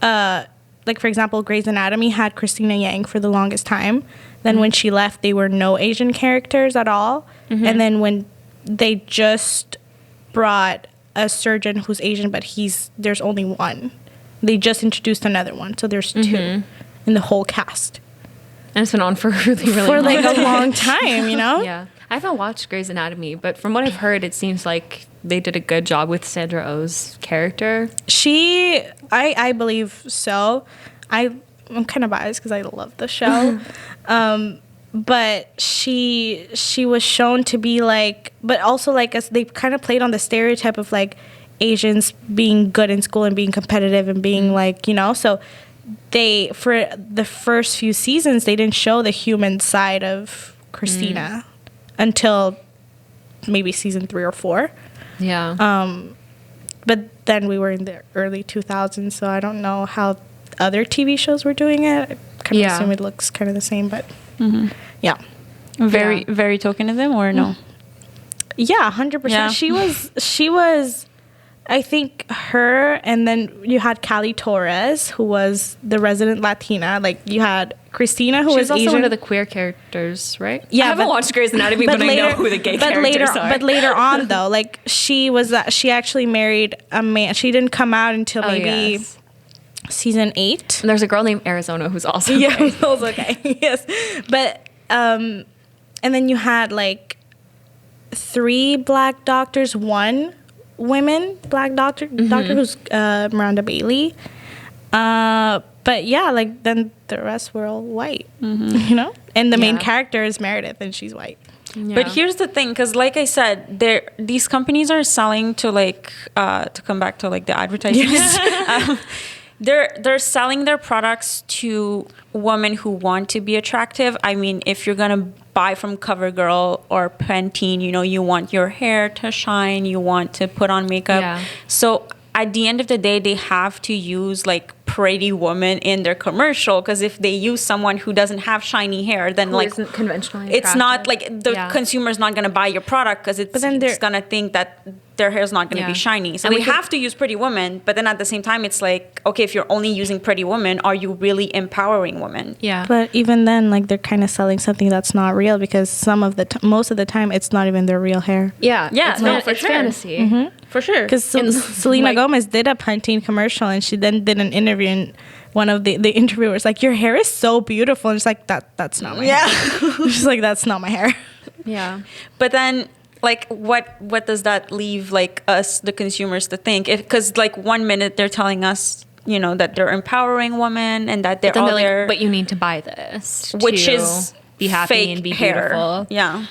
like for example, Grey's Anatomy had Christina Yang for the longest time. Then when she left, there were no Asian characters at all. And then when they just brought a surgeon who's Asian, but there's only one. They just introduced another one, so there's two in the whole cast. And it's been on for really For long like time. a long time, you know? Yeah. I haven't watched Grey's Anatomy, but from what I've heard, it seems like they did a good job with Sandra Oh's character. I believe so. I'm kind of biased because I love the show. But she was shown to be like, but also like, as they kind of played on the stereotype of like Asians being good in school and being competitive and being like, you know, so they, for the first few seasons, they didn't show the human side of Christina until maybe season 3 or 4. Yeah. But then we were in the early 2000s, so I don't know how other TV shows were doing it. I kind of assume it looks kind of the same, but yeah. Very tokenism, or no? Yeah, 100%. Yeah. She was, I think her, and then you had Cali Torres, who was the resident Latina. Like, you had Christina, who She was was also Asian. one of the queer characters, right? Yeah, I haven't watched Grey's Anatomy, but I know who the gay characters are. But later on, though, like, she actually married a man. She didn't come out until maybe season 8. And there's a girl named Arizona who's also Yeah, gay. it was okay. Yes, but and then you had like 3 black doctors, 1 black doctor who's Miranda Bailey. But yeah, like, then the rest were all white, you know. And the main character is Meredith, and she's white. Yeah. But here's the thing, because like I said, these companies are selling to like to come back to like the advertisements. They're selling their products to women who want to be attractive. I mean, if you're gonna buy from CoverGirl or Pantene, you know, you want your hair to shine, you want to put on makeup. Yeah. So at the end of the day, they have to use like pretty woman in their commercial, because if they use someone who doesn't have shiny hair, then Who like isn't conventionally it's not attractive. like the Yeah. consumer's not going to buy your product, because it's just going to think that their hair's not going to Yeah. be shiny. So And they we could- have to use pretty women, but then at the same time, it's like, okay, if you're only using pretty women, are you really empowering women? Yeah. But even then, like, they're kind of selling something that's not real, because most of the time, it's not even their real hair. Yeah. Yeah, It's, no, for it's sure. fantasy. For sure. Because Selena like- Gomez did a Pantene commercial, and she then did an interview, and one of the interviewers like, your hair is so beautiful, and it's like, that's not my hair. She's like, that's not my hair. Yeah. But then, like, what does that leave, like, us, the consumers, to think? Because, like, one minute they're telling us, you know, that they're empowering women and that they're Then all they're like, there, but you need to buy this, which to is be happy fake and be hair. beautiful. Yeah.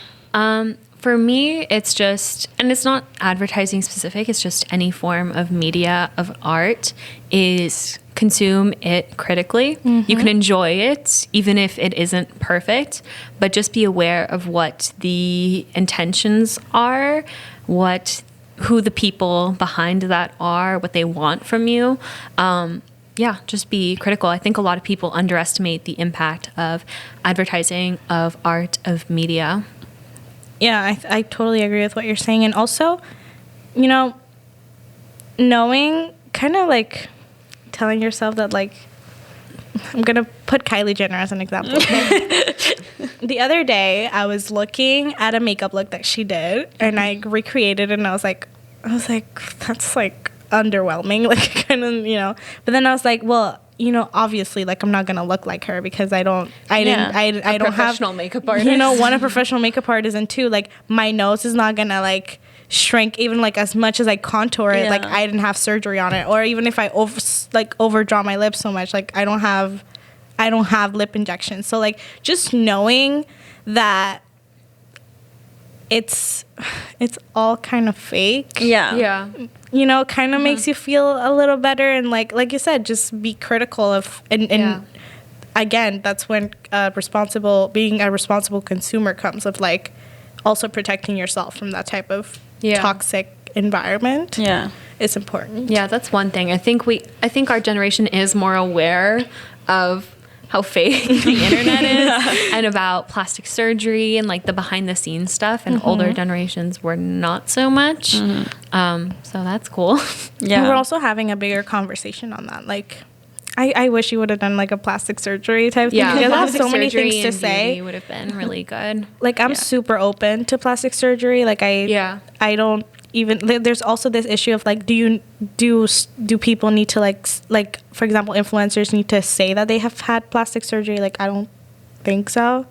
For me, it's just, and it's not advertising specific, it's just any form of media, of art, is consume it critically. You can enjoy it, even if it isn't perfect, but just be aware of what the intentions are, who the people behind that are, what they want from you. Just be critical. I think a lot of people underestimate the impact of advertising, of art, of media. Yeah, I totally agree with what you're saying. And also, you know, knowing, kind of like telling yourself that, like, I'm going to put Kylie Jenner as an example. The other day, I was looking at a makeup look that she did, and I recreated it, and I was like, that's, like, underwhelming, like, kind of, you know. But then I was like, well, you know, obviously, like, I'm not gonna look like her because I don't have professional makeup artist. You know, one, a professional makeup artist, and two, like, my nose is not gonna, like, shrink even, like, as much as I contour it. Like, I didn't have surgery on it, or even if I overdraw my lips so much, like, I don't have lip injections. So, like, just knowing that it's all kind of fake. Yeah. You know, kind of makes you feel a little better, and like you said, just be critical of and again, that's when being a responsible consumer comes, of like also protecting yourself from that type of toxic environment. Yeah, it's important. Yeah, that's one thing. I think our generation is more aware of how fake the internet is and about plastic surgery and like the behind the scenes stuff, and older generations were not so much. So that's cool. Yeah, we're also having a bigger conversation on that. Like, I wish you would have done like a plastic surgery type thing, because I have so many things to say. Would have been really good. Like, I'm super open to plastic surgery. Like, I don't even, there's also this issue of like, do people need to like for example, influencers need to say that they have had plastic surgery? Like, I don't think so.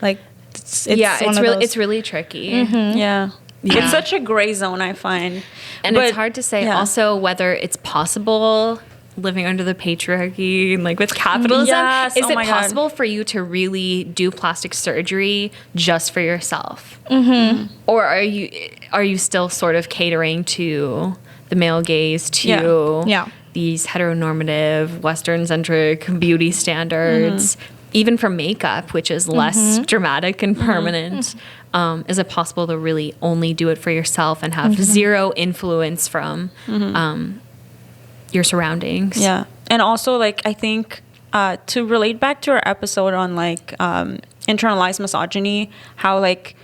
Like, it's really tricky. Yeah. It's such a gray zone, I find, and it's hard to say also whether it's possible living under the patriarchy and like with capitalism. Yes. Is it possible for you to really do plastic surgery just for yourself? Or are you still sort of catering to the male gaze, to these heteronormative Western-centric beauty standards, even for makeup, which is less dramatic and permanent? Is it possible to really only do it for yourself and have zero influence from your surroundings? Yeah. And also, like, I think to relate back to our episode on like internalized misogyny, how like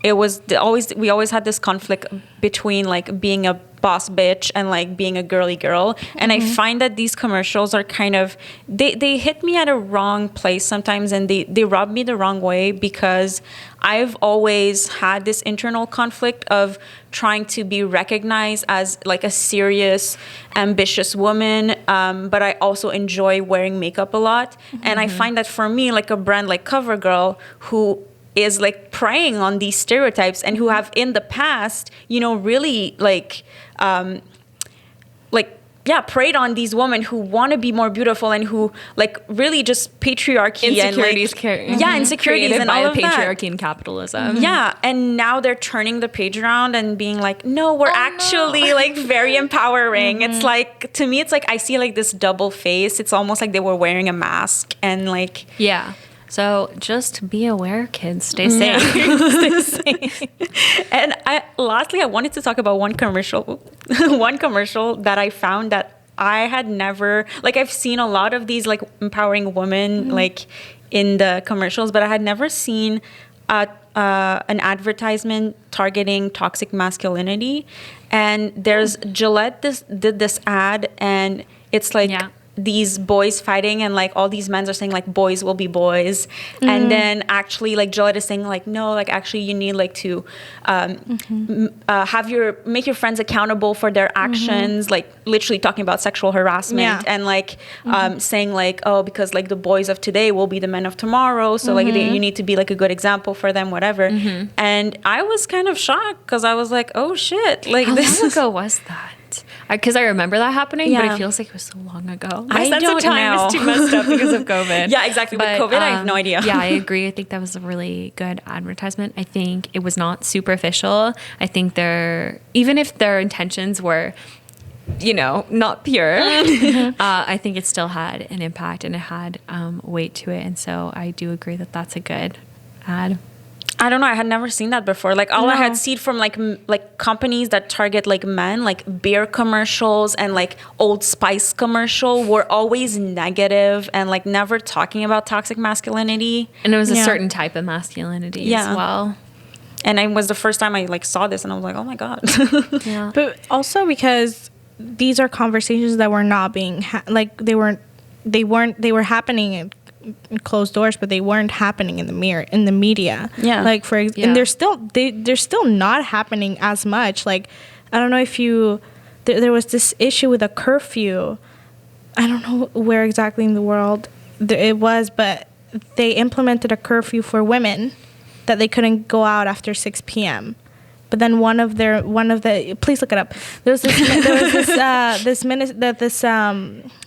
we always had this conflict between like being a boss bitch and like being a girly girl. And I find that these commercials are kind of, they hit me at a wrong place sometimes, and they rub me the wrong way, because I've always had this internal conflict of trying to be recognized as like a serious, ambitious woman, but I also enjoy wearing makeup a lot. And I find that for me, like a brand like CoverGirl, who is like preying on these stereotypes and who have in the past, you know, really preyed on these women who want to be more beautiful and who like really just patriarchy insecurities and like, insecurities and all of patriarchy that. and capitalism. Yeah, and now they're turning the page around and being like, no, we're actually like very empowering. It's like, to me, it's like I see like this double face. It's almost like they were wearing a mask, and like so just be aware, kids. Stay safe. Stay safe. And lastly, I wanted to talk about one commercial that I found that I had never, like, I've seen a lot of these like empowering women like in the commercials, but I had never seen an advertisement targeting toxic masculinity. And there's Gillette did this ad, and it's like these boys fighting, and like all these men are saying like boys will be boys, and then actually like Gillette is saying like, no, like actually you need like to make your friends accountable for their actions, like literally talking about sexual harassment, and like saying like, oh, because like the boys of today will be the men of tomorrow, so like you need to be like a good example for them, whatever. And I was kind of shocked, because I was like, oh shit, like how this long ago was that? Because I remember that happening, but it feels like it was so long ago. My sense of time is too messed up because of COVID. Yeah, exactly. But, with COVID, I have no idea. Yeah, I agree. I think that was a really good advertisement. I think it was not superficial. I think even if their intentions were, you know, not pure, I think it still had an impact, and it had weight to it. And so I do agree that that's a good ad. I don't know. I had never seen that before. Like all I had seen from like companies that target like men, like beer commercials and like Old Spice commercial, were always negative and like never talking about toxic masculinity. And it was a certain type of masculinity as well. And it was the first time I like saw this, and I was like, oh my God. Yeah. But also because these are conversations that were not being they were happening in closed doors, but they weren't happening in the media. Yeah. Like and they're still not happening as much. Like, I don't know if there was this issue with a curfew. I don't know where exactly in the world it was, but they implemented a curfew for women that they couldn't go out after 6 p.m. But then one of the please look it up. There was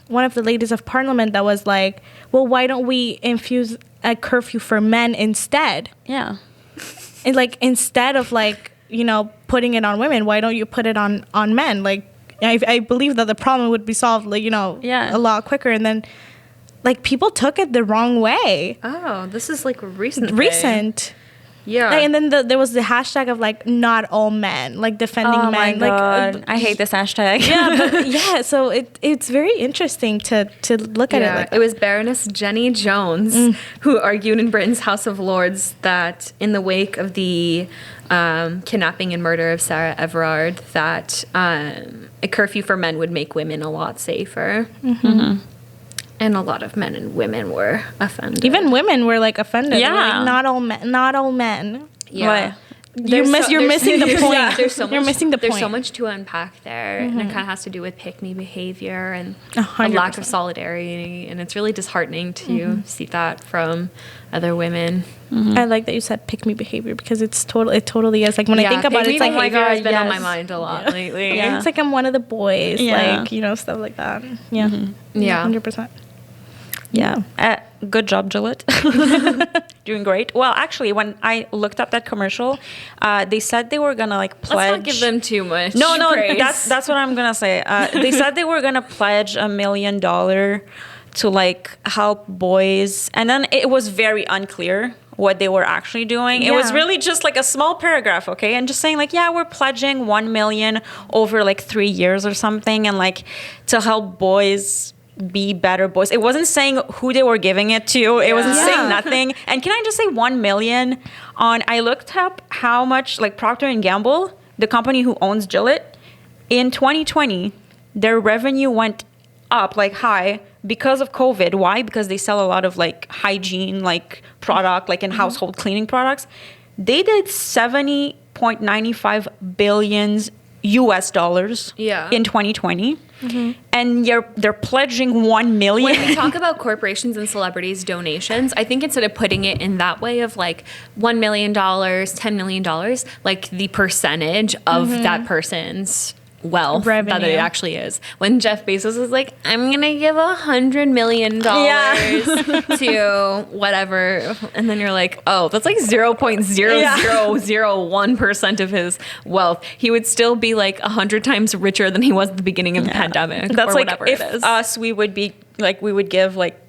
one of the ladies of parliament that was like, well, why don't we infuse a curfew for men instead? Yeah. And like, instead of like, putting it on women, why don't you put it on men? Like, I believe that the problem would be solved, like, a lot quicker. And then, like, people took it the wrong way. Oh, this is like recent. Yeah. Like, and then there was the hashtag of like not all men, like defending men. My God. Like, I hate this hashtag. Yeah, so it's very interesting to look at it like that. It was Baroness Jenny Jones who argued in Britain's House of Lords that in the wake of the kidnapping and murder of Sarah Everard, that a curfew for men would make women a lot safer. Mm-hmm. And a lot of men and women were offended. Even women were like offended. Yeah. Like, not all men. Yeah. You're missing the point. Yeah, you're missing the point. There's so much to unpack there, and it kind of has to do with pick-me behavior and a 100%. lack of solidarity, and it's really disheartening to see that from other women. I like that you said pick me behavior, because it totally is. Like, when I think about it, it's like, oh my God, has been on my yes. mind a lot lately. Yeah. It's like I'm one of the boys, like, stuff like that. Yeah. Yeah. 100%. Yeah. Good job, Gillette. Doing great. Well, actually, when I looked up that commercial, they said they were gonna like pledge. Let's not give them too much. No, praise. that's what I'm gonna say. They said they were gonna pledge $1 million to like help boys, and then it was very unclear what they were actually doing. It was really just like a small paragraph, okay, and just saying like, yeah, we're pledging $1 million over like 3 years or something, and like to help boys be better boys. It wasn't saying who they were giving it to. It wasn't saying nothing. And can I just say $1 million I looked up how much, like, Procter & Gamble, the company who owns Gillette, in 2020, their revenue went up like high because of COVID. Why? Because they sell a lot of like hygiene, like product, like in household cleaning products. They did 70.95 billion US dollars in 2020. And they're pledging $1 million. When we talk about corporations and celebrities' donations, I think instead of putting it in that way of like $1 million, $10 million, like the percentage of that person's wealth Revenue. that it actually is. When Jeff Bezos is like, I'm gonna give $100 million to whatever, and then you're like, oh, that's like 0.0001% of his wealth. He would still be like 100 times richer than he was at the beginning of the pandemic. That's or like whatever if it is. us, we would give like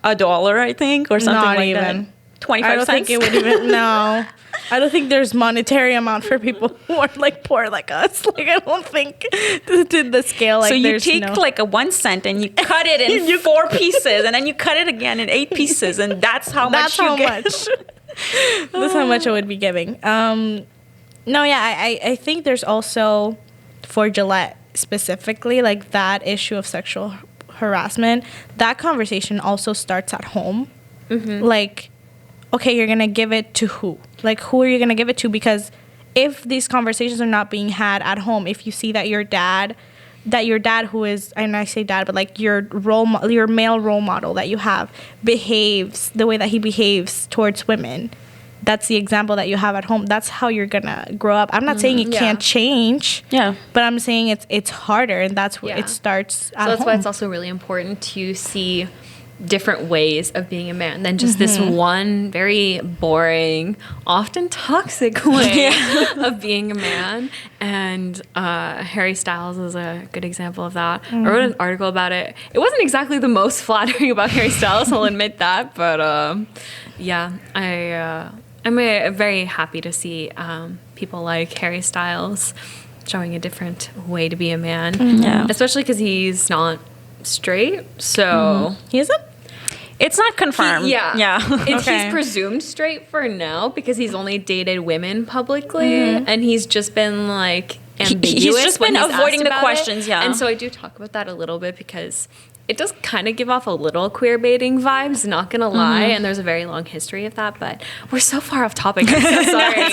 $1, I think, or something Not like even. that. 25 I don't cents. think it would even, no. I don't think there's monetary amount for people who are like poor like us. Like, I don't think the scale, like, so you there's take no. like a 1 cent and you cut it in 4 pieces, and then you cut it again in 8 pieces, and that's how much you get. That's how much I would be giving. I think there's also, for Gillette specifically, like that issue of sexual harassment, that conversation also starts at home. Like, okay, you're gonna give it to who? Like, who are you gonna give it to? Because if these conversations are not being had at home, if you see that your dad who is, and I say dad, but like your male role model that you have behaves the way that he behaves towards women, that's the example that you have at home. That's how you're gonna grow up. I'm not saying it can't change. Yeah. But I'm saying it's harder, and that's where it starts at home. So that's why it's also really important to see different ways of being a man than just this one very boring, often toxic way of being a man. And Harry Styles is a good example of that. I wrote an article about it. It wasn't exactly the most flattering about Harry Styles, I'll admit that, but I'm very happy to see people like Harry Styles showing a different way to be a man, especially because he's not straight, so he isn't. It's not confirmed. Yeah. Okay. He's presumed straight for now because he's only dated women publicly, and he's just been like ambiguous. He's just been avoiding the questions, yeah. And so I do talk about that a little bit because it does kind of give off a little queer baiting vibes, not gonna lie, and there's a very long history of that, but we're so far off topic. I'm so sorry.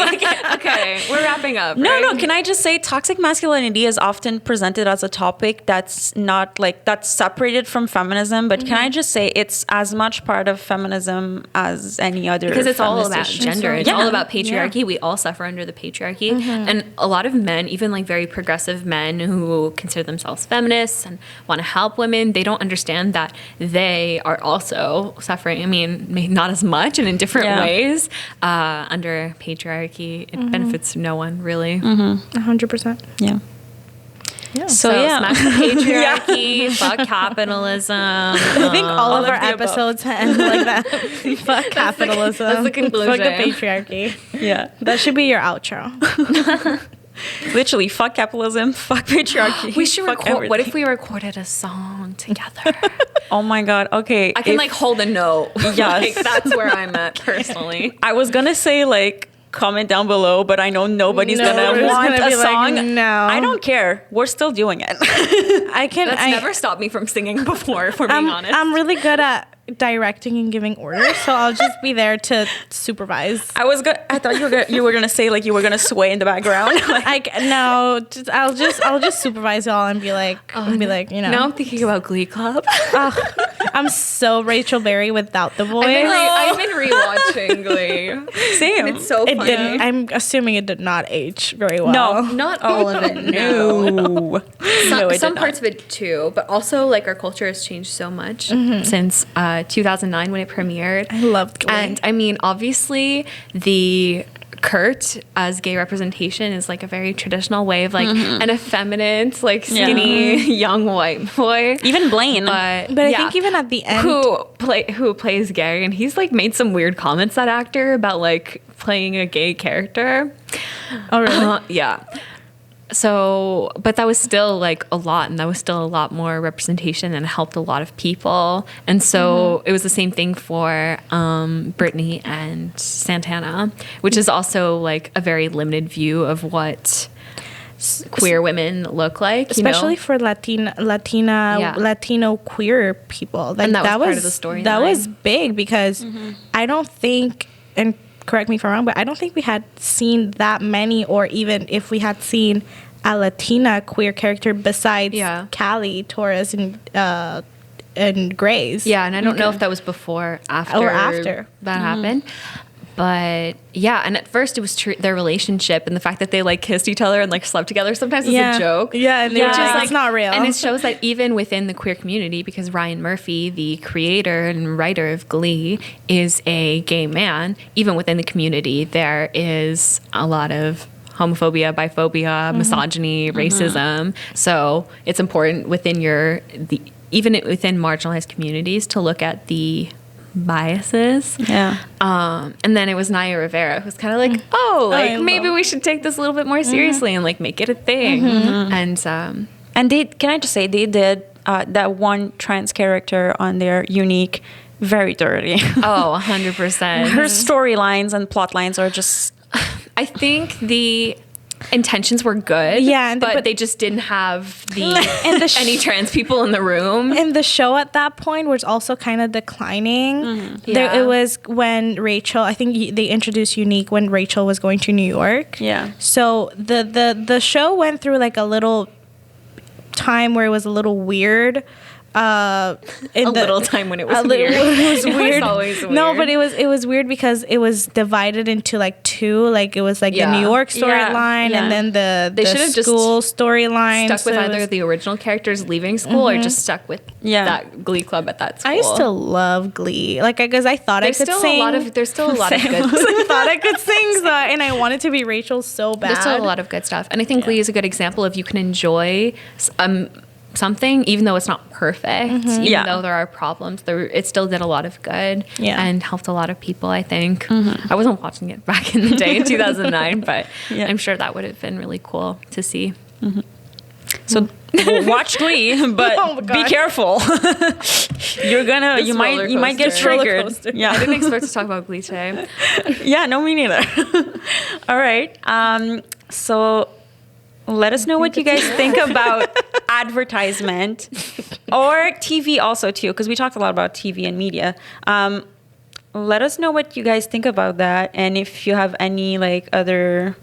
Okay, we're wrapping up. No, can I just say toxic masculinity is often presented as a topic that's not like, that's separated from feminism, but can I just say it's as much part of feminism as any other, because it's all about feminist issue. gender. It's Yeah. all about patriarchy. We all suffer under the patriarchy. And a lot of men, even like very progressive men who consider themselves feminists and want to help women, they don't understand that they are also suffering. I mean, maybe not as much and in different ways under patriarchy. It benefits no one, really. 100%. Yeah. So smash the patriarchy, fuck capitalism. I think all of our episodes end like that. Fuck capitalism. That's the conclusion. Fuck the patriarchy. Yeah. That should be your outro. Literally, fuck capitalism, fuck patriarchy. We should fuck record. What everything. if we recorded a song together? Oh my God. Okay. I can like hold a note. Yes. Like, that's where I'm at personally. I was gonna say like comment down below, but I know nobody's gonna Nobody's want gonna a be like, song. no. I don't care. We're still doing it. That's never stopped me from singing before, if we're being honest. I'm really good at directing and giving orders, so I'll just be there to supervise. I thought you were gonna say like you were gonna sway in the background. Like, I'll just supervise y'all and be like, you know. Now I'm thinking about Glee Club. I'm so Rachel Berry without the voice. I've been rewatching Glee. same. It's so It funny. didn't. I'm assuming it did not age very well. No, Not all of it. No. no, it Some did parts not. of it too, but also like our culture has changed so much since 2009 when it premiered. I loved Glee. And I mean, obviously, the Kurt as gay representation is like a very traditional way of like an effeminate, like skinny young white boy. Even Blaine. But I think even at the end, who plays gay, and he's like made some weird comments, that actor, about like playing a gay character. oh really? Yeah. So, but that was still like a lot, and that was still a lot more representation and helped a lot of people. And so it was the same thing for Britney and Santana, which is also like a very limited view of what queer women look like, especially you know? for Latino queer people. Like, And that was part of the storyline. That was big because I don't think, and correct me if I'm wrong, but I don't think we had seen that many, or even if we had seen a Latina queer character besides Callie, Torres, and Grace. Yeah, and I don't know if that was before or after that happened. But yeah, and at first it was their relationship and the fact that they like kissed each other and like slept together sometimes is a joke. Yeah, and they were just like, it's not real. And it shows that even within the queer community, because Ryan Murphy, the creator and writer of Glee, is a gay man, even within the community, there is a lot of homophobia, biphobia, misogyny, racism. So it's important within even within marginalized communities to look at the biases. Yeah. And then it was Naya Rivera who's kind of like, maybe we should take this a little bit more seriously and like make it a thing. And Can I just say they did that one trans character on their Unique very dirty. 100%. Her storylines and plot lines are just. I think the intentions were good. Yeah, but they just didn't have any trans people in the room. And the show at that point was also kind of declining. It was when Rachel, I think they introduced Unique when Rachel was going to New York. Yeah. So the show went through like a little time where it was a little weird. Little time when it was weird. It was weird. It was always weird. No, but it was weird because it was divided into like two. Like it was like the New York storyline and then the school storyline. Stuck with either the original characters leaving school or just stuck with that Glee Club at that school. I still love Glee. Like because I thought I could sing. There's still a lot of good. I thought I could sing, and I wanted to be Rachel so bad. There's still a lot of good stuff, and I think Glee is a good example of you can enjoy something even though it's not perfect, even though there are problems. It still did a lot of good and helped a lot of people. I think I wasn't watching it back in the day in 2009, but I'm sure that would have been really cool to see. So watch Glee, but Oh my be God. careful. You might get It's roller triggered. coaster. Yeah. I didn't expect to talk about Glee today. Yeah, no, me neither. All right. So let us know what you guys think about advertisement or TV also too, because we talked a lot about TV and media. Let us know what you guys think about that, and if you have any like other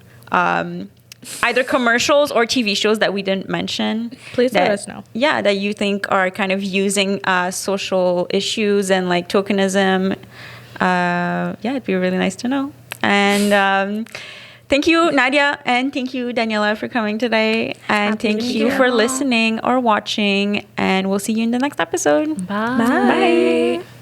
either commercials or TV shows that we didn't mention. Please let us know. Yeah, that you think are kind of using social issues and like tokenism. Yeah, it'd be really nice to know. And thank you, Nadia, and thank you, Daniela, for coming today. And Happy thank to you be for here. listening or watching. And we'll see you in the next episode. Bye. Bye.